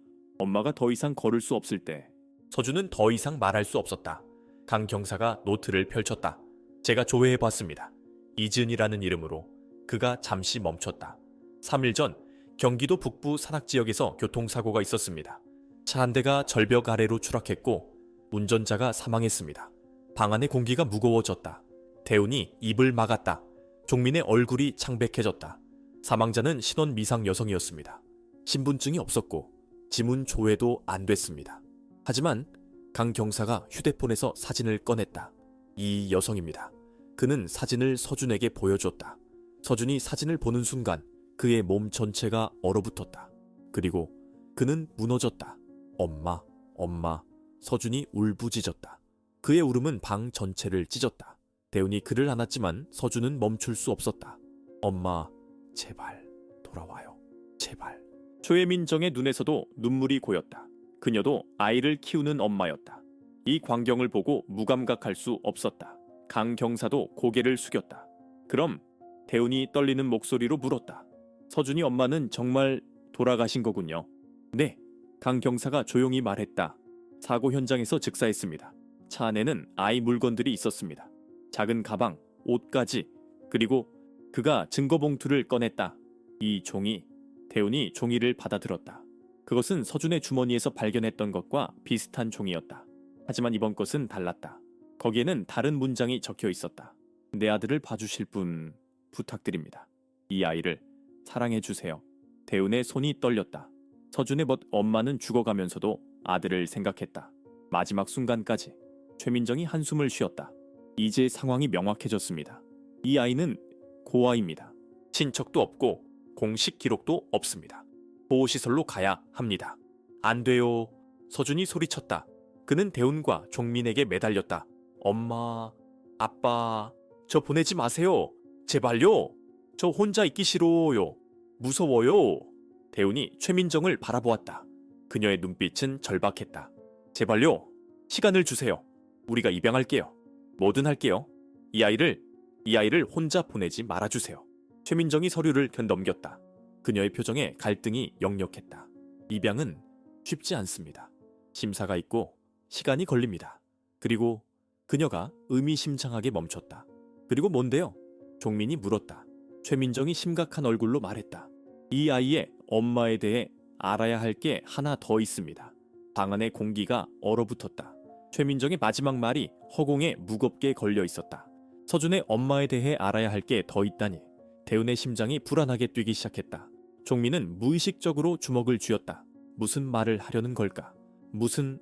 더 이상 걸을 수 없을 때. 서준은 더 이상 말할 수 없었다. 강 경사가 노트를 펼쳤다. 제가 조회해봤습니다. 이준이라는 이름으로. 그가 잠시 멈췄다. 3일 전 경기도 북부 산악지역에서 교통사고가 있었습니다. 차 한 대가 절벽 아래로 추락했고 운전자가 사망했습니다. 방 안의 공기가 무거워졌다. 대운이 입을 막았다. 종민의 얼굴이 창백해졌다. 사망자는 신원 미상 여성이었습니다. 신분증이 없었고 지문 조회도 안 됐습니다. 하지만 강 경사가 휴대폰에서 사진을 꺼냈다. 이 여성입니다. 그는 사진을 서준에게 보여줬다. 서준이 사진을 보는 순간 그의 몸 전체가 얼어붙었다. 그리고 그는 무너졌다. 엄마, 엄마. 서준이 울부짖었다. 그의 울음은 방 전체를 찢었다. 대운이 그를 안았지만 서준은 멈출 수 없었다. 엄마, 제발 돌아와요. 제발. 최민정의 눈에서도 눈물이 고였다. 그녀도 아이를 키우는 엄마였다. 이 광경을 보고 무감각할 수 없었다. 강 경사도 고개를 숙였다. 그럼 대운이 떨리는 목소리로 물었다. 서준이 엄마는 정말 돌아가신 거군요. 네. 강 경사가 조용히 말했다. 사고 현장에서 즉사했습니다. 차 안에는 아이 물건들이 있었습니다. 작은 가방, 옷까지. 그리고 그가 증거봉투를 꺼냈다. 이 종이. 대운이 종이를 받아들었다. 그것은 서준의 주머니에서 발견했던 것과 비슷한 종이었다. 하지만 이번 것은 달랐다. 거기에는 다른 문장이 적혀 있었다. 내 아들을 봐주실 분 부탁드립니다. 이 아이를 사랑해주세요. 대운의 손이 떨렸다. 서준의 엄마는 죽어가면서도 아들을 생각했다. 마지막 순간까지. 최민정이 한숨을 쉬었다. 이제 상황이 명확해졌습니다. 이 아이는 고아입니다. 친척도 없고 공식 기록도 없습니다. 보호시설로 가야 합니다. 안 돼요. 서준이 소리쳤다. 그는 대운과 종민에게 매달렸다. 엄마, 아빠, 저 보내지 마세요. 제발요. 저 혼자 있기 싫어요. 무서워요. 대운이 최민정을 바라보았다. 그녀의 눈빛은 절박했다. 제발요. 시간을 주세요. 우리가 입양할게요. 뭐든 할게요. 이 아이를 혼자 보내지 말아주세요. 최민정이 서류를 넘겼다. 그녀의 표정에 갈등이 역력했다. 입양은 쉽지 않습니다. 심사가 있고 시간이 걸립니다. 그리고 그녀가 의미심장하게 멈췄다. 그리고 뭔데요? 종민이 물었다. 최민정이 심각한 얼굴로 말했다. 이 아이의 엄마에 대해 알아야 할 게 하나 더 있습니다. 방 안의 공기가 얼어붙었다. 최민정의 마지막 말이 허공에 무겁게 걸려 있었다. 서준의 엄마에 대해 알아야 할 게 더 있다니. 대운의 심장이 불안하게 뛰기 시작했다. 종민은 무의식적으로 주먹을 쥐었다. 무슨 말을 하려는 걸까? 무슨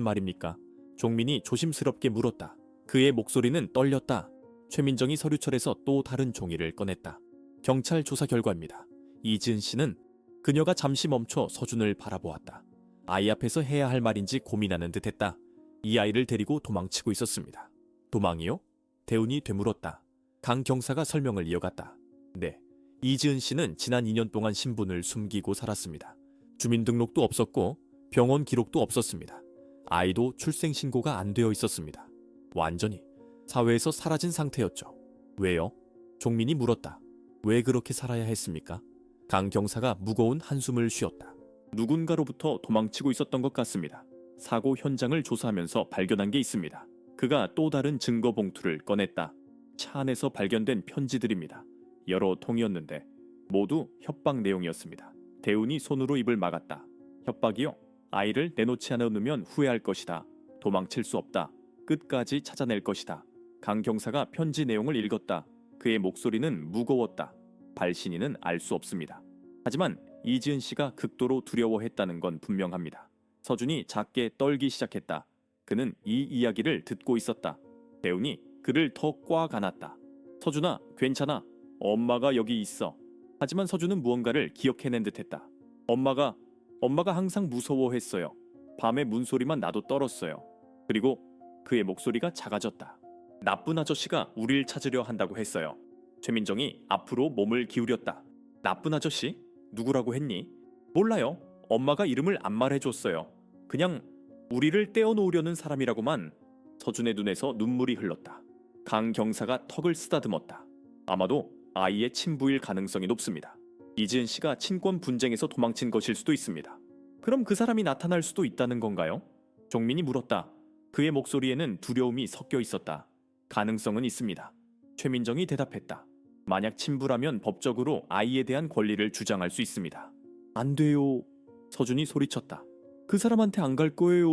말입니까? 종민이 조심스럽게 물었다. 그의 목소리는 떨렸다. 최민정이 서류철에서 또 다른 종이를 꺼냈다. 경찰 조사 결과입니다. 이지은 씨는 그녀가 잠시 멈춰 서준을 바라보았다. 아이 앞에서 해야 할 말인지 고민하는 듯했다. 이 아이를 데리고 도망치고 있었습니다. 도망이요? 대운이 되물었다. 강 경사가 설명을 이어갔다. 네, 이지은 씨는 지난 2년 동안 신분을 숨기고 살았습니다. 주민등록도 없었고 병원 기록도 없었습니다. 아이도 출생신고가 안 되어 있었습니다. 완전히 사회에서 사라진 상태였죠. 왜요? 종민이 물었다. 왜 그렇게 살아야 했습니까? 강 경사가 무거운 한숨을 쉬었다. 누군가로부터 도망치고 있었던 것 같습니다. 사고 현장을 조사하면서 발견한 게 있습니다. 그가 또 다른 증거 봉투를 꺼냈다. 차 안에서 발견된 편지들입니다. 여러 통이었는데 모두 협박 내용이었습니다. 대운이 손으로 입을 막았다. 협박이요? 아이를 내놓지 않으면 후회할 것이다. 도망칠 수 없다. 끝까지 찾아낼 것이다. 강 경사가 편지 내용을 읽었다. 그의 목소리는 무거웠다. 발신인은 알 수 없습니다. 하지만 이지은 씨가 극도로 두려워했다는 건 분명합니다. 서준이 작게 떨기 시작했다. 그는 이 이야기를 듣고 있었다. 대운이 그를 더 꽉 안았다. 서준아, 괜찮아. 엄마가 여기 있어. 하지만 서준은 무언가를 기억해낸 듯했다. 엄마가 항상 무서워했어요. 밤에 문소리만 나도 떨었어요. 그리고 그의 목소리가 작아졌다. 나쁜 아저씨가 우릴 찾으려 한다고 했어요. 최민정이 앞으로 몸을 기울였다. 나쁜 아저씨? 누구라고 했니? 몰라요. 엄마가 이름을 안 말해줬어요. 그냥 우리를 떼어놓으려는 사람이라고만. 서준의 눈에서 눈물이 흘렀다. 강 경사가 턱을 쓰다듬었다. 아마도 아이의 친부일 가능성이 높습니다. 이지은 씨가 친권 분쟁에서 도망친 것일 수도 있습니다. 그럼 그 사람이 나타날 수도 있다는 건가요? 종민이 물었다. 그의 목소리에는 두려움이 섞여 있었다. 가능성은 있습니다. 최민정이 대답했다. 만약 친부라면 법적으로 아이에 대한 권리를 주장할 수 있습니다. 안 돼요. 서준이 소리쳤다. 그 사람한테 안 갈 거예요.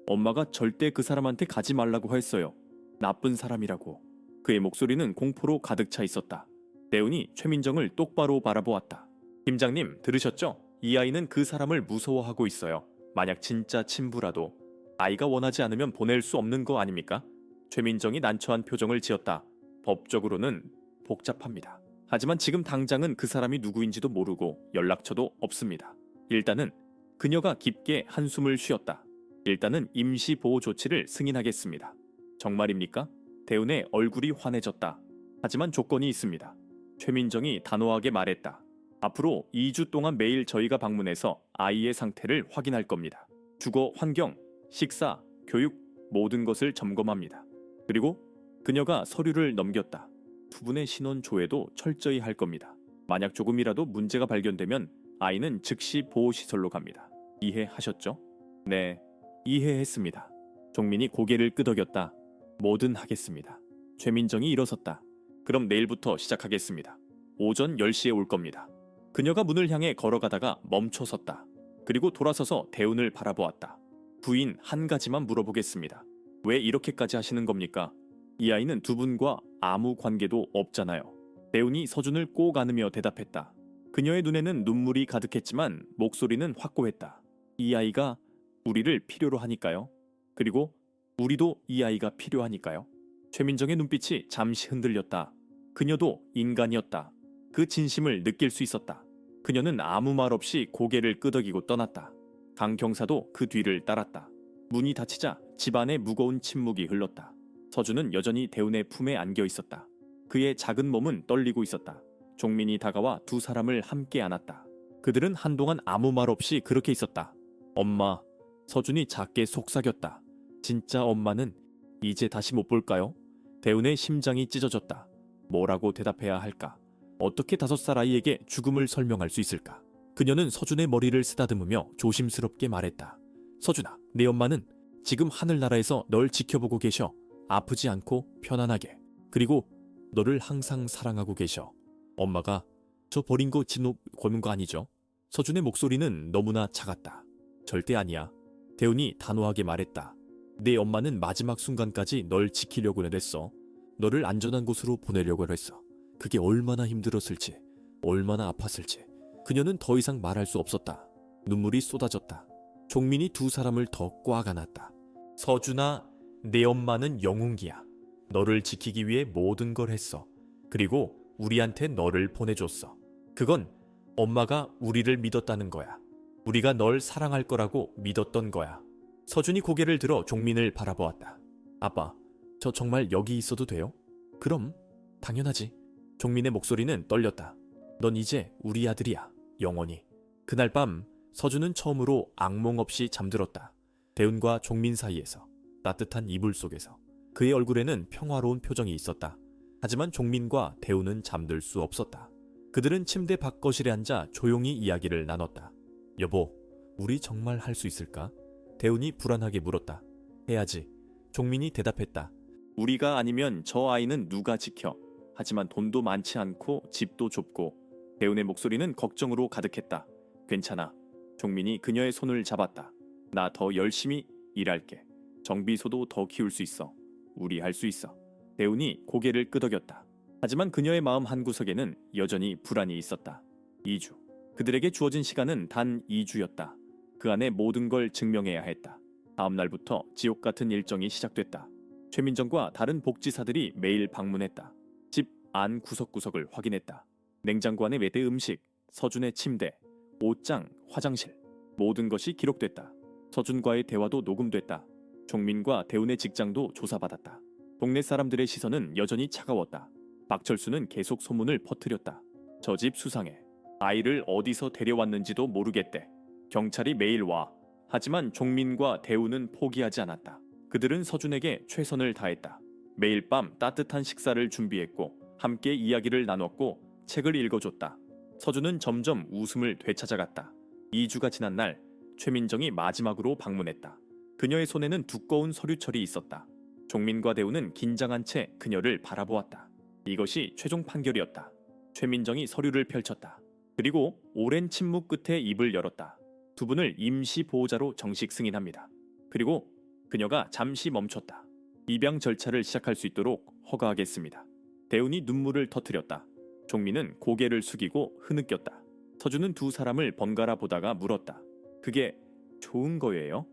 엄마가 절대 그 사람한테 가지 말라고 했어요. 나쁜 사람이라고. 그의 목소리는 공포로 가득 차 있었다. 대운이 최민정을 똑바로 바라보았다. 팀장님, 들으셨죠? 이 아이는 그 사람을 무서워하고 있어요. 만약 진짜 친부라도 아이가 원하지 않으면 보낼 수 없는 거 아닙니까? 최민정이 난처한 표정을 지었다. 법적으로는 복잡합니다. 하지만 지금 당장은 그 사람이 누구인지도 모르고 연락처도 없습니다. 일단은 그녀가 깊게 한숨을 쉬었다. 일단은 임시 보호 조치를 승인하겠습니다. 정말입니까? 대운의 얼굴이 환해졌다. 하지만 조건이 있습니다. 최민정이 단호하게 말했다. 앞으로 2주 동안 매일 저희가 방문해서 아이의 상태를 확인할 겁니다. 주거 환경, 식사, 교육 모든 것을 점검합니다. 그리고 그녀가 서류를 넘겼다. 두 분의 신원 조회도 철저히 할 겁니다. 만약 조금이라도 문제가 발견되면 아이는 즉시 보호시설로 갑니다. 이해하셨죠? 네, 이해했습니다. 종민이 고개를 끄덕였다. 뭐든 하겠습니다. 최민정이 일어섰다. 그럼 내일부터 시작하겠습니다. 오전 10시에 올 겁니다. 그녀가 문을 향해 걸어가다가 멈춰섰다. 그리고 돌아서서 대운을 바라보았다. 부인, 한 가지만 물어보겠습니다. 왜 이렇게까지 하시는 겁니까? 이 아이는 두 분과 아무 관계도 없잖아요. 대운이 서준을 꼭 안으며 대답했다. 그녀의 눈에는 눈물이 가득했지만 목소리는 확고했다. 이 아이가 우리를 필요로 하니까요. 그리고 우리도 이 아이가 필요하니까요. 최민정의 눈빛이 잠시 흔들렸다. 그녀도 인간이었다. 그 진심을 느낄 수 있었다. 그녀는 아무 말 없이 고개를 끄덕이고 떠났다. 강 경사도 그 뒤를 따랐다. 문이 닫히자 집안에 무거운 침묵이 흘렀다. 서준은 여전히 대운의 품에 안겨 있었다. 그의 작은 몸은 떨리고 있었다. 종민이 다가와 두 사람을 함께 안았다. 그들은 한동안 아무 말 없이 그렇게 있었다. 엄마, 서준이 작게 속삭였다. 진짜 엄마는 이제 다시 못 볼까요? 대운의 심장이 찢어졌다. 뭐라고 대답해야 할까? 어떻게 5살 아이에게 죽음을 설명할 수 있을까? 그녀는 서준의 머리를 쓰다듬으며 조심스럽게 말했다. 서준아, 내 엄마는 지금 하늘나라에서 널 지켜보고 계셔. 아프지 않고 편안하게. 그리고 너를 항상 사랑하고 계셔. 엄마가 저 버린 거 진호 거는 거 아니죠? 서준의 목소리는 너무나 작았다. 절대 아니야. 대운이 단호하게 말했다. 내 엄마는 마지막 순간까지 널 지키려고 했어. 너를 안전한 곳으로 보내려고 했어. 그게 얼마나 힘들었을지, 얼마나 아팠을지. 그녀는 더 이상 말할 수 없었다. 눈물이 쏟아졌다. 종민이 두 사람을 더 꽉 안았다. 서준아, 내 엄마는 영웅이야. 너를 지키기 위해 모든 걸 했어. 그리고 우리한테 너를 보내줬어. 그건 엄마가 우리를 믿었다는 거야. 우리가 널 사랑할 거라고 믿었던 거야. 서준이 고개를 들어 종민을 바라보았다. 아빠, 저 정말 여기 있어도 돼요? 그럼, 당연하지. 종민의 목소리는 떨렸다. 넌 이제 우리 아들이야, 영원히. 그날 밤 서준은 처음으로 악몽 없이 잠들었다. 대운과 종민 사이에서, 따뜻한 이불 속에서. 그의 얼굴에는 평화로운 표정이 있었다. 하지만 종민과 대운은 잠들 수 없었다. 그들은 침대 밖거실에 앉아 조용히 이야기를 나눴다. 여보, 우리 정말 할 수 있을까? 대운이 불안하게 물었다. 해야지. 종민이 대답했다. 우리가 아니면 저 아이는 누가 지켜? 하지만 돈도 많지 않고 집도 좁고. 대운의 목소리는 걱정으로 가득했다. 괜찮아. 종민이 그녀의 손을 잡았다. 나 더 열심히 일할게. 정비소도 더 키울 수 있어. 우리 할 수 있어. 대운이 고개를 끄덕였다. 하지만 그녀의 마음 한구석에는 여전히 불안이 있었다. 2주. 그들에게 주어진 시간은 단 2주였다. 그 안에 모든 걸 증명해야 했다. 다음 날부터 지옥 같은 일정이 시작됐다. 최민정과 다른 복지사들이 매일 방문했다. 집 안 구석구석을 확인했다. 냉장고 안에 매대 음식, 서준의 침대, 옷장, 화장실. 모든 것이 기록됐다. 서준과의 대화도 녹음됐다. 종민과 대운의 직장도 조사받았다. 동네 사람들의 시선은 여전히 차가웠다. 박철수는 계속 소문을 퍼뜨렸다. 저 집 수상해. 아이를 어디서 데려왔는지도 모르겠대. 경찰이 매일 와. 하지만 종민과 대운은 포기하지 않았다. 그들은 서준에게 최선을 다했다. 매일 밤 따뜻한 식사를 준비했고 함께 이야기를 나눴고 책을 읽어줬다. 서준은 점점 웃음을 되찾아갔다. 2주가 지난 날 최민정이 마지막으로 방문했다. 그녀의 손에는 두꺼운 서류철이 있었다. 종민과 대운은 긴장한 채 그녀를 바라보았다. 이것이 최종 판결이었다. 최민정이 서류를 펼쳤다. 그리고 오랜 침묵 끝에 입을 열었다. 두 분을 임시 보호자로 정식 승인합니다. 그리고 그녀가 잠시 멈췄다. 입양 절차를 시작할 수 있도록 허가하겠습니다. 대운이 눈물을 터뜨렸다. 종민은 고개를 숙이고 흐느꼈다. 서준은 두 사람을 번갈아 보다가 물었다. 그게 좋은 거예요?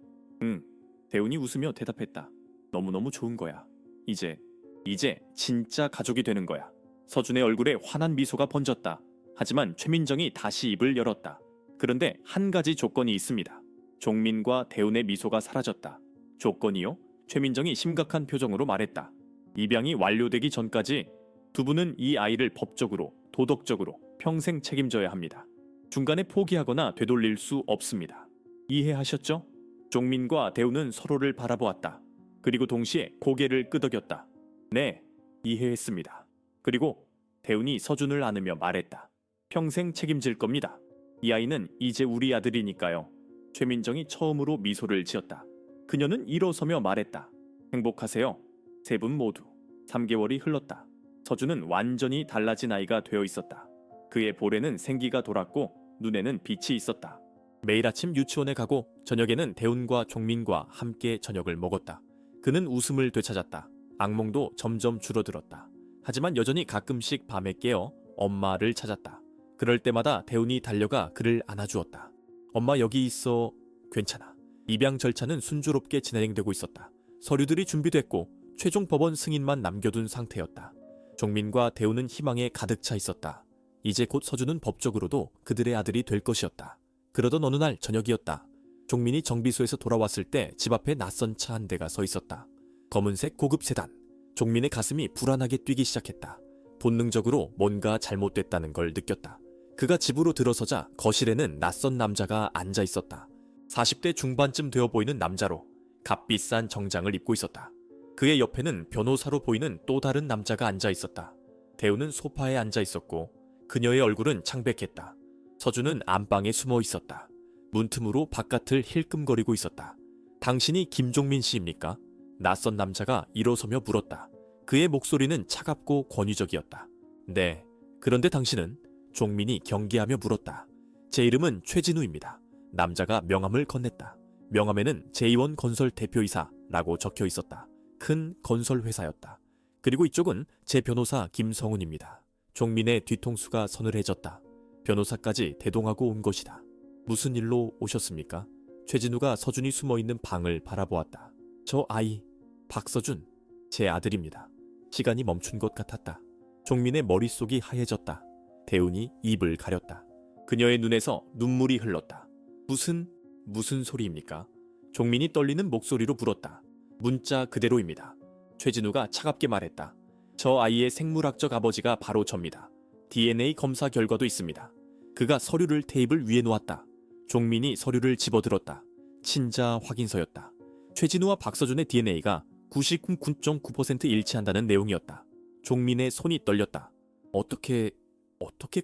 응. 대운이 웃으며 대답했다. 너무너무 좋은 거야. 이제 진짜 가족이 되는 거야. 서준의 얼굴에 환한 미소가 번졌다. 하지만 최민정이 다시 입을 열었다. 그런데 한 가지 조건이 있습니다. 종민과 대운의 미소가 사라졌다. 조건이요? 최민정이 심각한 표정으로 말했다. 입양이 완료되기 전까지 두 분은 이 아이를 법적으로, 도덕적으로 평생 책임져야 합니다. 중간에 포기하거나 되돌릴 수 없습니다. 이해하셨죠? 종민과 대운은 서로를 바라보았다. 그리고 동시에 고개를 끄덕였다. 네, 이해했습니다. 그리고 대운이 서준을 안으며 말했다. 평생 책임질 겁니다. 이 아이는 이제 우리 아들이니까요. 최민정이 처음으로 미소를 지었다. 그녀는 일어서며 말했다. 행복하세요. 세 분 모두. 3개월이 흘렀다. 서준은 완전히 달라진 아이가 되어 있었다. 그의 볼에는 생기가 돌았고 눈에는 빛이 있었다. 매일 아침 유치원에 가고 저녁에는 대운과 종민과 함께 저녁을 먹었다. 그는 웃음을 되찾았다. 악몽도 점점 줄어들었다. 하지만 여전히 가끔씩 밤에 깨어 엄마를 찾았다. 그럴 때마다 대운이 달려가 그를 안아주었다. 엄마 여기 있어. 괜찮아. 입양 절차는 순조롭게 진행되고 있었다. 서류들이 준비됐고 최종 법원 승인만 남겨둔 상태였다. 종민과 대운은 희망에 가득 차 있었다. 이제 곧 서준은 법적으로도 그들의 아들이 될 것이었다. 그러던 어느 날 저녁이었다. 종민이 정비소에서 돌아왔을 때 집 앞에 낯선 차 한 대가 서 있었다. 검은색 고급 세단. 종민의 가슴이 불안하게 뛰기 시작했다. 본능적으로 뭔가 잘못됐다는 걸 느꼈다. 그가 집으로 들어서자 거실에는 낯선 남자가 앉아 있었다. 40대 중반쯤 되어 보이는 남자로 값비싼 정장을 입고 있었다. 그의 옆에는 변호사로 보이는 또 다른 남자가 앉아 있었다. 대우는 소파에 앉아 있었고 그녀의 얼굴은 창백했다. 서준은 안방에 숨어 있었다. 문틈으로 바깥을 힐끔거리고 있었다. 당신이 김종민 씨입니까? 낯선 남자가 일어서며 물었다. 그의 목소리는 차갑고 권위적이었다. 네. 그런데 당신은? 종민이 경계하며 물었다. 제 이름은 최진우입니다. 남자가 명함을 건넸다. 명함에는 제2원 건설 대표이사라고 적혀 있었다. 큰 건설 회사였다. 그리고 이쪽은 제 변호사 김성훈입니다. 종민의 뒤통수가 서늘해졌다. 변호사까지 대동하고 온 것이다. 무슨 일로 오셨습니까? 최진우가 서준이 숨어있는 방을 바라보았다. 저 아이, 박서준, 제 아들입니다. 시간이 멈춘 것 같았다. 종민의 머릿속이 하얘졌다. 대운이 입을 가렸다. 그녀의 눈에서 눈물이 흘렀다. 무슨 소리입니까? 종민이 떨리는 목소리로 물었다. 문자 그대로입니다. 최진우가 차갑게 말했다. 저 아이의 생물학적 아버지가 바로 접니다. DNA 검사 결과도 있습니다. 그가 서류를 테이블 위에 놓았다. 종민이 서류를 집어들었다. 친자 확인서였다. 최진우와 박서준의 DNA가 99.9% 일치한다는 내용이었다. 종민의 손이 떨렸다. 어떻게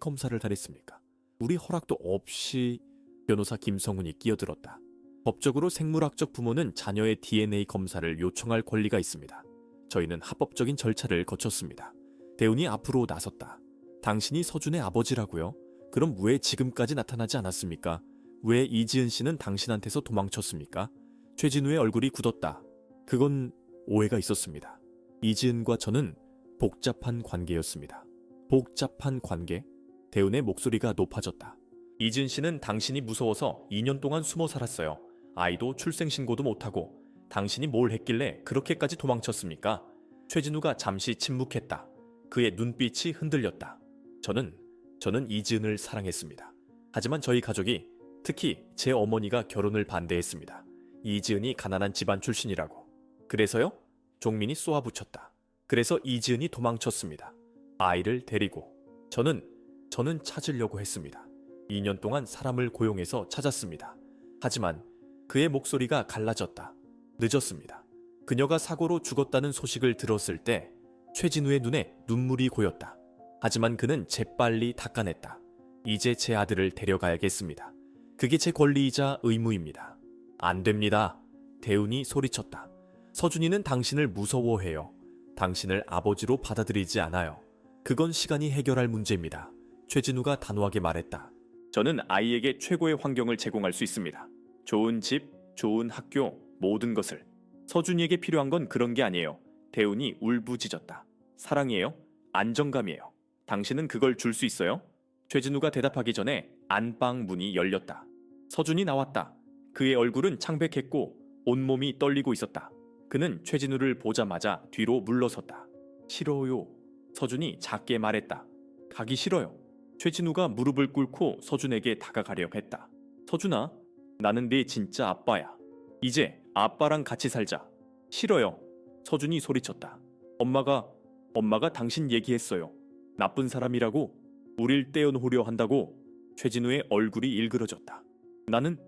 검사를 잘했습니까? 우리 허락도 없이. 변호사 김성훈이 끼어들었다. 법적으로 생물학적 부모는 자녀의 DNA 검사를 요청할 권리가 있습니다. 저희는 합법적인 절차를 거쳤습니다. 대운이 앞으로 나섰다. 당신이 서준의 아버지라고요? 그럼 왜 지금까지 나타나지 않았습니까? 왜 이지은 씨는 당신한테서 도망쳤습니까? 최진우의 얼굴이 굳었다. 그건 오해가 있었습니다. 이지은과 저는 복잡한 관계였습니다. 복잡한 관계? 대운의 목소리가 높아졌다. 이지은 씨는 당신이 무서워서 2년 동안 숨어 살았어요. 아이도 출생신고도 못하고. 당신이 뭘 했길래 그렇게까지 도망쳤습니까? 최진우가 잠시 침묵했다. 그의 눈빛이 흔들렸다. 저는 이지은을 사랑했습니다. 하지만 저희 가족이, 특히 제 어머니가 결혼을 반대했습니다. 이지은이 가난한 집안 출신이라고. 그래서요? 종민이 쏘아붙였다. 그래서 이지은이 도망쳤습니다. 아이를 데리고. 저는 찾으려고 했습니다. 2년 동안 사람을 고용해서 찾았습니다. 하지만 그의 목소리가 갈라졌다. 늦었습니다. 그녀가 사고로 죽었다는 소식을 들었을 때 최진우의 눈에 눈물이 고였다. 하지만 그는 재빨리 닦아냈다. 이제 제 아들을 데려가야겠습니다. 그게 제 권리이자 의무입니다. 안 됩니다. 대운이 소리쳤다. 서준이는 당신을 무서워해요. 당신을 아버지로 받아들이지 않아요. 그건 시간이 해결할 문제입니다. 최진우가 단호하게 말했다. 저는 아이에게 최고의 환경을 제공할 수 있습니다. 좋은 집, 좋은 학교, 모든 것을. 서준이에게 필요한 건 그런 게 아니에요. 대운이 울부짖었다. 사랑이에요? 안정감이에요. 당신은 그걸 줄 수 있어요? 최진우가 대답하기 전에 안방 문이 열렸다. 서준이 나왔다. 그의 얼굴은 창백했고 온몸이 떨리고 있었다. 그는 최진우를 보자마자 뒤로 물러섰다. 싫어요. 서준이 작게 말했다. 가기 싫어요. 최진우가 무릎을 꿇고 서준에게 다가가려 했다. 서준아, 나는 네 진짜 아빠야. 이제 아빠랑 같이 살자. 싫어요. 서준이 소리쳤다. 엄마가 당신 얘기했어요. 나쁜 사람이라고, 우릴 떼어놓으려 한다고. 최진우의 얼굴이 일그러졌다. 나는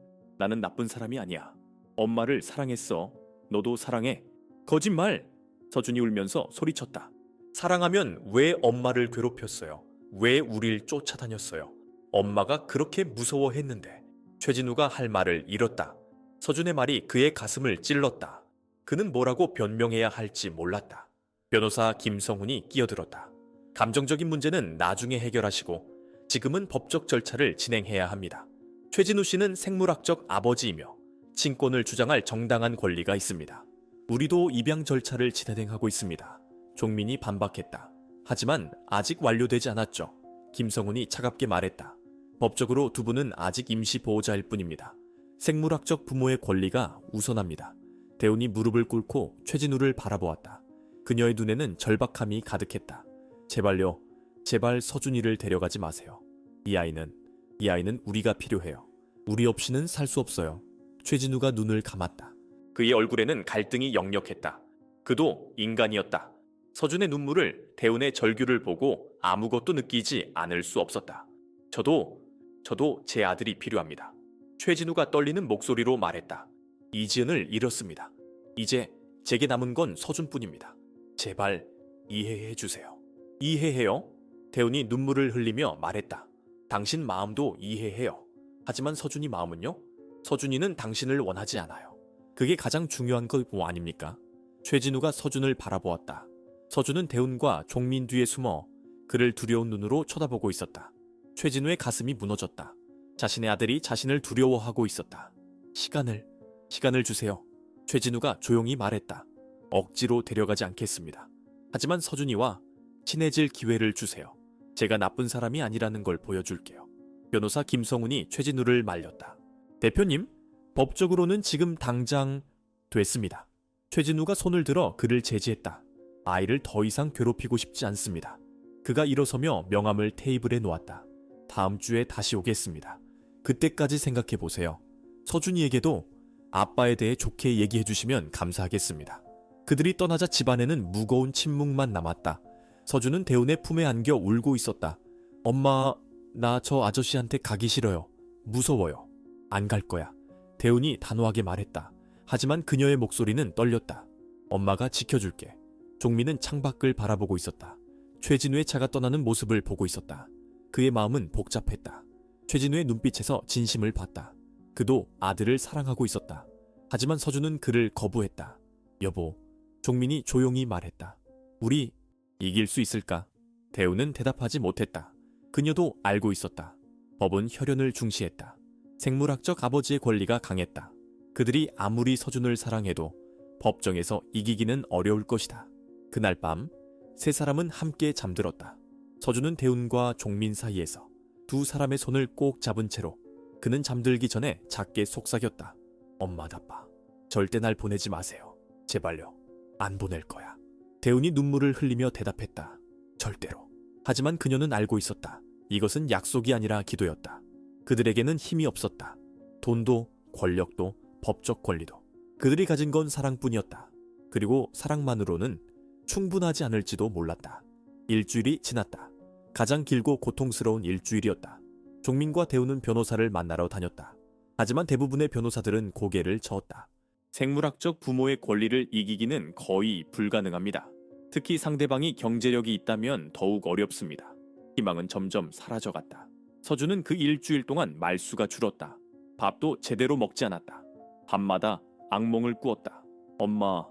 나쁜 사람이 아니야. 엄마를 사랑했어. 너도 사랑해. 거짓말! 서준이 울면서 소리쳤다. 사랑하면 왜 엄마를 괴롭혔어요? 왜 우릴 쫓아다녔어요? 엄마가 그렇게 무서워했는데. 최진우가 할 말을 잃었다. 서준의 말이 그의 가슴을 찔렀다. 그는 뭐라고 변명해야 할지 몰랐다. 변호사 김성훈이 끼어들었다. 감정적인 문제는 나중에 해결하시고 지금은 법적 절차를 진행해야 합니다. 최진우 씨는 생물학적 아버지이며 친권을 주장할 정당한 권리가 있습니다. 우리도 입양 절차를 진행하고 있습니다. 종민이 반박했다. 하지만 아직 완료되지 않았죠. 김성훈이 차갑게 말했다. 법적으로 두 분은 아직 임시 보호자일 뿐입니다. 생물학적 부모의 권리가 우선합니다. 대운이 무릎을 꿇고 최진우를 바라보았다. 그녀의 눈에는 절박함이 가득했다. 제발요. 제발 서준이를 데려가지 마세요. 이 아이는 우리가 필요해요. 우리 없이는 살 수 없어요. 최진우가 눈을 감았다. 그의 얼굴에는 갈등이 역력했다. 그도 인간이었다. 서준의 눈물을, 대운의 절규를 보고 아무것도 느끼지 않을 수 없었다. 저도 제 아들이 필요합니다. 최진우가 떨리는 목소리로 말했다. 이지은을 잃었습니다. 이제 제게 남은 건 서준뿐입니다. 제발 이해해 주세요. 이해해요? 대운이 눈물을 흘리며 말했다. 당신 마음도 이해해요. 하지만 서준이 마음은요? 서준이는 당신을 원하지 않아요. 그게 가장 중요한 거 아닙니까? 최진우가 서준을 바라보았다. 서준은 대운과 종민 뒤에 숨어 그를 두려운 눈으로 쳐다보고 있었다. 최진우의 가슴이 무너졌다. 자신의 아들이 자신을 두려워하고 있었다. 시간을 주세요. 최진우가 조용히 말했다. 억지로 데려가지 않겠습니다. 하지만 서준이와 친해질 기회를 주세요. 제가 나쁜 사람이 아니라는 걸 보여줄게요. 변호사 김성훈이 최진우를 말렸다. 대표님, 법적으로는 지금 당장 됐습니다. 최진우가 손을 들어 그를 제지했다. 아이를 더 이상 괴롭히고 싶지 않습니다. 그가 일어서며 명함을 테이블에 놓았다. 다음 주에 다시 오겠습니다. 그때까지 생각해 보세요. 서준이에게도 아빠에 대해 좋게 얘기해 주시면 감사하겠습니다. 그들이 떠나자 집안에는 무거운 침묵만 남았다. 서준은 대운의 품에 안겨 울고 있었다. 엄마, 나 저 아저씨한테 가기 싫어요. 무서워요. 안 갈 거야. 대운이 단호하게 말했다. 하지만 그녀의 목소리는 떨렸다. 엄마가 지켜줄게. 종민은 창밖을 바라보고 있었다. 최진우의 차가 떠나는 모습을 보고 있었다. 그의 마음은 복잡했다. 최진우의 눈빛에서 진심을 봤다. 그도 아들을 사랑하고 있었다. 하지만 서준은 그를 거부했다. 여보, 종민이 조용히 말했다. 우리 이길 수 있을까? 대우는 대답하지 못했다. 그녀도 알고 있었다. 법은 혈연을 중시했다. 생물학적 아버지의 권리가 강했다. 그들이 아무리 서준을 사랑해도 법정에서 이기기는 어려울 것이다. 그날 밤, 세 사람은 함께 잠들었다. 서준은 대운과 종민 사이에서 두 사람의 손을 꼭 잡은 채로 그는 잠들기 전에 작게 속삭였다. 엄마다빠. 절대 날 보내지 마세요. 제발요. 안 보낼 거야. 대운이 눈물을 흘리며 대답했다. 절대로. 하지만 그녀는 알고 있었다. 이것은 약속이 아니라 기도였다. 그들에게는 힘이 없었다. 돈도 권력도 법적 권리도. 그들이 가진 건 사랑뿐이었다. 그리고 사랑만으로는 충분하지 않을지도 몰랐다. 일주일이 지났다. 가장 길고 고통스러운 일주일이었다. 종민과 대우는 변호사를 만나러 다녔다. 하지만 대부분의 변호사들은 고개를 저었다. 생물학적 부모의 권리를 이기기는 거의 불가능합니다. 특히 상대방이 경제력이 있다면 더욱 어렵습니다. 희망은 점점 사라져갔다. 서준은 그 일주일 동안 말수가 줄었다. 밥도 제대로 먹지 않았다. 밤마다 악몽을 꾸었다. 엄마,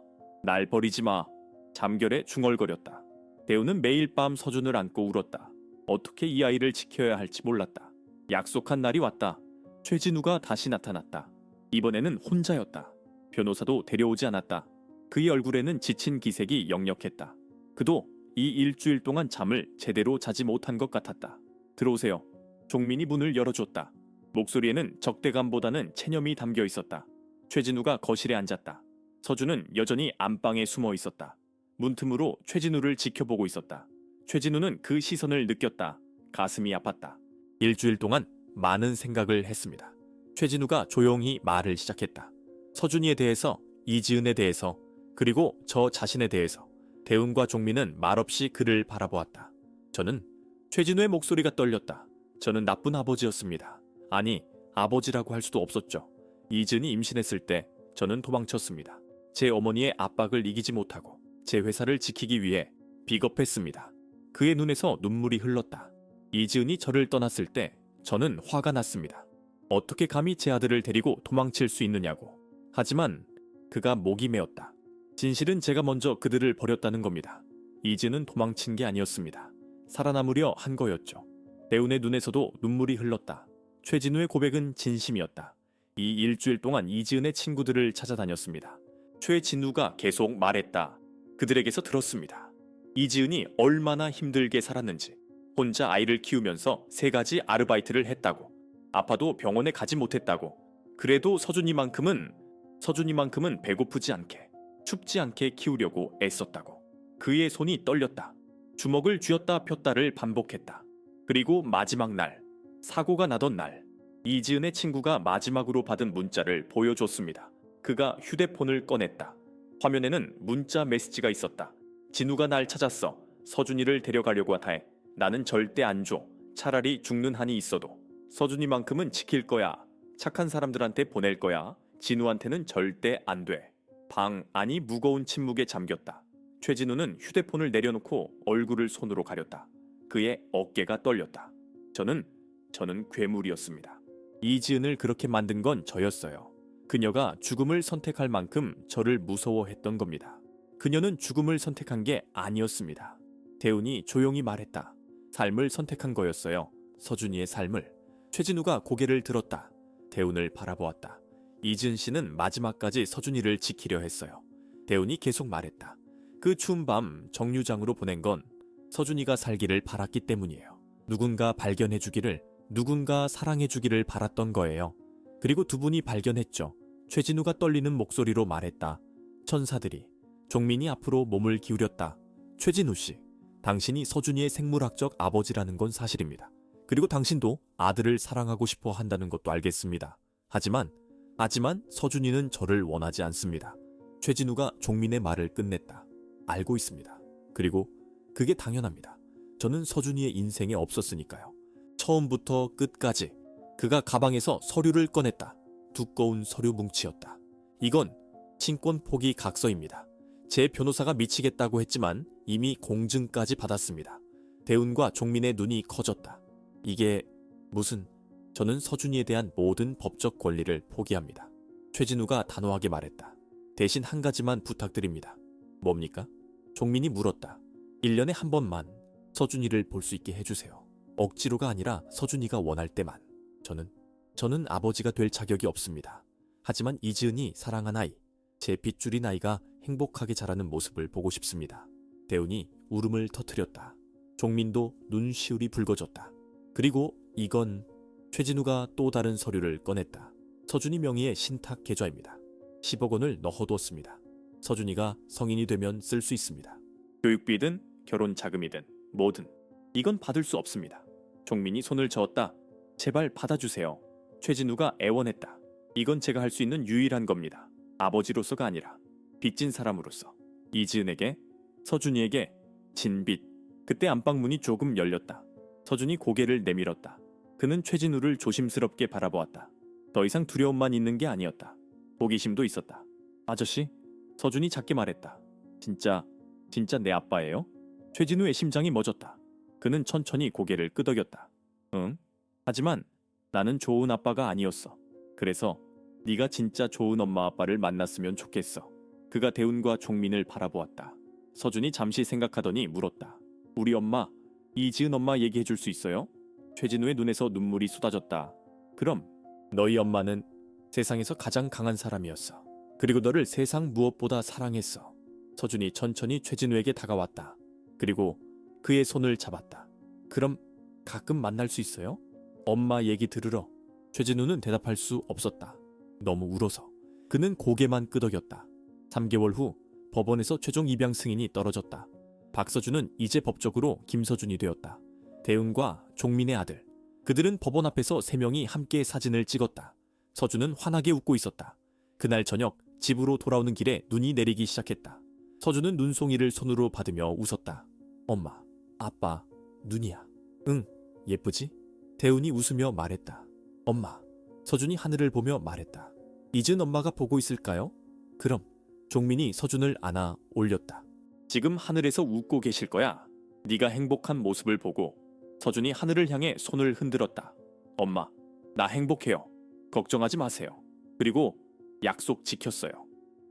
날 버리지 마. 잠결에 중얼거렸다. 대우는 매일 밤 서준을 안고 울었다. 어떻게 이 아이를 지켜야 할지 몰랐다. 약속한 날이 왔다. 최진우가 다시 나타났다. 이번에는 혼자였다. 변호사도 데려오지 않았다. 그의 얼굴에는 지친 기색이 역력했다. 그도 이 일주일 동안 잠을 제대로 자지 못한 것 같았다. 들어오세요. 종민이 문을 열어줬다. 목소리에는 적대감보다는 체념이 담겨 있었다. 최진우가 거실에 앉았다. 서준은 여전히 안방에 숨어 있었다. 문틈으로 최진우를 지켜보고 있었다. 최진우는 그 시선을 느꼈다. 가슴이 아팠다. 일주일 동안 많은 생각을 했습니다. 최진우가 조용히 말을 시작했다. 서준이에 대해서, 이지은에 대해서, 그리고 저 자신에 대해서. 대운과 종민은 말없이 그를 바라보았다. 최진우의 목소리가 떨렸다. 저는 나쁜 아버지였습니다. 아니, 아버지라고 할 수도 없었죠. 이지은이 임신했을 때 저는 도망쳤습니다. 제 어머니의 압박을 이기지 못하고 제 회사를 지키기 위해 비겁했습니다. 그의 눈에서 눈물이 흘렀다. 이지은이 저를 떠났을 때 저는 화가 났습니다. 어떻게 감히 제 아들을 데리고 도망칠 수 있느냐고. 하지만 그가 목이 메었다. 진실은 제가 먼저 그들을 버렸다는 겁니다. 이지은은 도망친 게 아니었습니다. 살아남으려 한 거였죠. 대운의 눈에서도 눈물이 흘렀다. 최진우의 고백은 진심이었다. 이 일주일 동안 이지은의 친구들을 찾아다녔습니다. 최진우가 계속 말했다. 그들에게서 들었습니다. 이지은이 얼마나 힘들게 살았는지, 혼자 아이를 키우면서 3가지 아르바이트를 했다고, 아파도 병원에 가지 못했다고, 그래도 서준이만큼은 배고프지 않게, 춥지 않게 키우려고 애썼다고. 그의 손이 떨렸다. 주먹을 쥐었다 폈다를 반복했다. 그리고 마지막 날, 사고가 나던 날, 이지은의 친구가 마지막으로 받은 문자를 보여줬습니다. 그가 휴대폰을 꺼냈다. 화면에는 문자 메시지가 있었다. 진우가 날 찾았어. 서준이를 데려가려고 하다해. 나는 절대 안 줘. 차라리 죽는 한이 있어도. 서준이만큼은 지킬 거야. 착한 사람들한테 보낼 거야. 진우한테는 절대 안 돼. 방 안이 무거운 침묵에 잠겼다. 최진우는 휴대폰을 내려놓고 얼굴을 손으로 가렸다. 그의 어깨가 떨렸다. 저는 괴물이었습니다. 이지은을 그렇게 만든 건 저였어요. 그녀가 죽음을 선택할 만큼 저를 무서워했던 겁니다. 그녀는 죽음을 선택한 게 아니었습니다. 대운이 조용히 말했다. 삶을 선택한 거였어요. 서준이의 삶을. 최진우가 고개를 들었다. 대운을 바라보았다. 이지은 씨는 마지막까지 서준이를 지키려 했어요. 대운이 계속 말했다. 그 추운 밤 정류장으로 보낸 건 서준이가 살기를 바랐기 때문이에요. 누군가 발견해주기를, 누군가 사랑해주기를 바랐던 거예요. 그리고 두 분이 발견했죠. 최진우가 떨리는 목소리로 말했다. 천사들이. 종민이 앞으로 몸을 기울였다. 최진우 씨, 당신이 서준이의 생물학적 아버지라는 건 사실입니다. 그리고 당신도 아들을 사랑하고 싶어 한다는 것도 알겠습니다. 하지만 서준이는 저를 원하지 않습니다. 최진우가 종민의 말을 끝냈다. 알고 있습니다. 그리고 그게 당연합니다. 저는 서준이의 인생에 없었으니까요. 처음부터 끝까지 그가 가방에서 서류를 꺼냈다. 두꺼운 서류 뭉치였다. 이건 친권 포기 각서입니다. 제 변호사가 미치겠다고 했지만 이미 공증까지 받았습니다. 대운과 종민의 눈이 커졌다. 이게 무슨... 저는 서준이에 대한 모든 법적 권리를 포기합니다. 최진우가 단호하게 말했다. 대신 한 가지만 부탁드립니다. 뭡니까? 종민이 물었다. 1년에 한 번만 서준이를 볼 수 있게 해주세요. 억지로가 아니라 서준이가 원할 때만. 저는 아버지가 될 자격이 없습니다. 하지만 이지은이 사랑한 아이, 제 빗줄인 아이가 행복하게 자라는 모습을 보고 싶습니다. 대운이 울음을 터뜨렸다. 종민도 눈시울이 붉어졌다. 그리고 이건... 최진우가 또 다른 서류를 꺼냈다. 서준이 명의의 신탁 계좌입니다. 10억 원을 넣어두었습니다. 서준이가 성인이 되면 쓸 수 있습니다. 교육비든 결혼 자금이든 뭐든 이건 받을 수 없습니다. 종민이 손을 저었다. 제발 받아주세요. 최진우가 애원했다. 이건 제가 할 수 있는 유일한 겁니다. 아버지로서가 아니라 빚진 사람으로서. 이지은에게, 서준이에게 진 빚. 그때 안방문이 조금 열렸다. 서준이 고개를 내밀었다. 그는 최진우를 조심스럽게 바라보았다. 더 이상 두려움만 있는 게 아니었다. 호기심도 있었다. 아저씨? 서준이 작게 말했다. 진짜 내 아빠예요? 최진우의 심장이 멎었다. 그는 천천히 고개를 끄덕였다. 응? 하지만 나는 좋은 아빠가 아니었어. 그래서 네가 진짜 좋은 엄마 아빠를 만났으면 좋겠어. 그가 대운과 종민을 바라보았다. 서준이 잠시 생각하더니 물었다. 우리 엄마, 이지은 엄마 얘기해 줄 수 있어요? 최진우의 눈에서 눈물이 쏟아졌다. 그럼 너희 엄마는 세상에서 가장 강한 사람이었어. 그리고 너를 세상 무엇보다 사랑했어. 서준이 천천히 최진우에게 다가왔다. 그리고 그의 손을 잡았다. 그럼 가끔 만날 수 있어요? 엄마 얘기 들으러. 최진우는 대답할 수 없었다. 너무 울어서. 그는 고개만 끄덕였다. 3개월 후 법원에서 최종 입양 승인이 떨어졌다. 박서준은 이제 법적으로 김서준이 되었다. 대운과 종민의 아들. 그들은 법원 앞에서 3명이 함께 사진을 찍었다. 서준은 환하게 웃고 있었다. 그날 저녁 집으로 돌아오는 길에 눈이 내리기 시작했다. 서준은 눈송이를 손으로 받으며 웃었다. 엄마, 아빠, 눈이야. 응, 예쁘지? 대운이 웃으며 말했다. 엄마. 서준이 하늘을 보며 말했다. 이젠 엄마가 보고 있을까요? 그럼. 종민이 서준을 안아 올렸다. 지금 하늘에서 웃고 계실 거야. 네가 행복한 모습을 보고. 서준이 하늘을 향해 손을 흔들었다. 엄마, 나 행복해요. 걱정하지 마세요. 그리고 약속 지켰어요.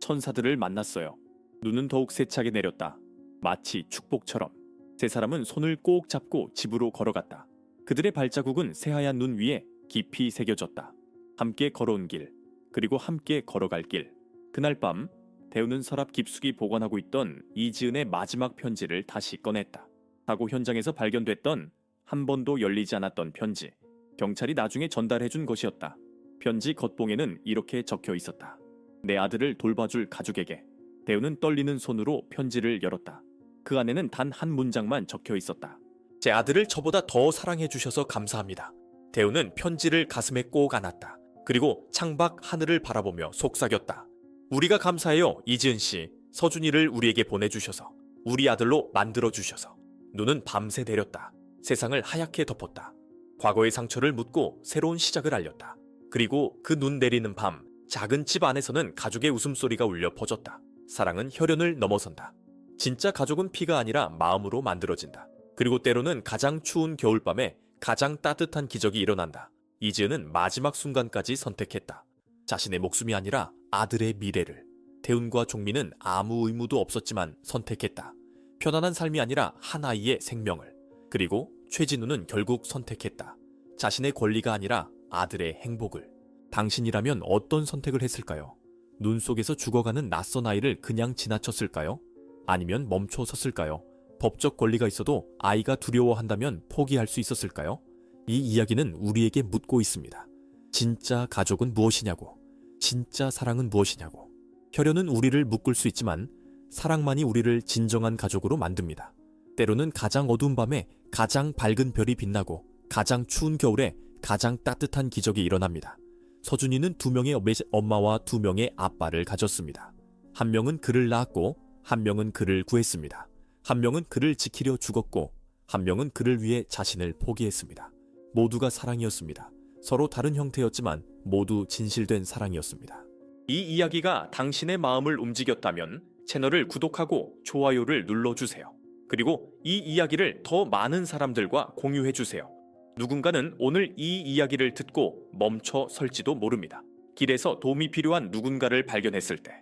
천사들을 만났어요. 눈은 더욱 세차게 내렸다. 마치 축복처럼. 세 사람은 손을 꼭 잡고 집으로 걸어갔다. 그들의 발자국은 새하얀 눈 위에 깊이 새겨졌다. 함께 걸어온 길, 그리고 함께 걸어갈 길. 그날 밤 대우는 서랍 깊숙이 보관하고 있던 이지은의 마지막 편지를 다시 꺼냈다. 사고 현장에서 발견됐던 한 번도 열리지 않았던 편지. 경찰이 나중에 전달해준 것이었다. 편지 겉봉에는 이렇게 적혀 있었다. 내 아들을 돌봐줄 가족에게. 대우는 떨리는 손으로 편지를 열었다. 그 안에는 단 한 문장만 적혀 있었다. 제 아들을 저보다 더 사랑해 주셔서 감사합니다. 대우는 편지를 가슴에 꼭 안았다. 그리고 창밖 하늘을 바라보며 속삭였다. 우리가 감사해요, 이지은 씨. 서준이를 우리에게 보내주셔서. 우리 아들로 만들어 주셔서. 눈은 밤새 내렸다. 세상을 하얗게 덮었다. 과거의 상처를 묻고 새로운 시작을 알렸다. 그리고 그 눈 내리는 밤, 작은 집 안에서는 가족의 웃음소리가 울려 퍼졌다. 사랑은 혈연을 넘어선다. 진짜 가족은 피가 아니라 마음으로 만들어진다. 그리고 때로는 가장 추운 겨울밤에 가장 따뜻한 기적이 일어난다. 이지은은 마지막 순간까지 선택했다. 자신의 목숨이 아니라 아들의 미래를. 태훈과 종민은 아무 의무도 없었지만 선택했다. 편안한 삶이 아니라 한 아이의 생명을. 그리고 최진우는 결국 선택했다. 자신의 권리가 아니라 아들의 행복을. 당신이라면 어떤 선택을 했을까요? 눈 속에서 죽어가는 낯선 아이를 그냥 지나쳤을까요? 아니면 멈춰섰을까요? 법적 권리가 있어도 아이가 두려워한다면 포기할 수 있었을까요? 이 이야기는 우리에게 묻고 있습니다. 진짜 가족은 무엇이냐고. 진짜 사랑은 무엇이냐고. 혈연은 우리를 묶을 수 있지만 사랑만이 우리를 진정한 가족으로 만듭니다. 때로는 가장 어두운 밤에 가장 밝은 별이 빛나고 가장 추운 겨울에 가장 따뜻한 기적이 일어납니다. 서준이는 2명의 엄마와 2명의 아빠를 가졌습니다. 한 명은 그를 낳았고 한 명은 그를 구했습니다. 한 명은 그를 지키려 죽었고 한 명은 그를 위해 자신을 포기했습니다. 모두가 사랑이었습니다. 서로 다른 형태였지만 모두 진실된 사랑이었습니다. 이 이야기가 당신의 마음을 움직였다면 채널을 구독하고 좋아요를 눌러주세요. 그리고 이 이야기를 더 많은 사람들과 공유해주세요. 누군가는 오늘 이 이야기를 듣고 멈춰 설지도 모릅니다. 길에서 도움이 필요한 누군가를 발견했을 때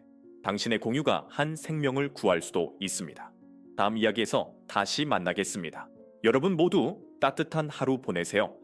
당신의 공유가 한 생명을 구할 수도 있습니다. 다음 이야기에서 다시 만나겠습니다. 여러분 모두 따뜻한 하루 보내세요.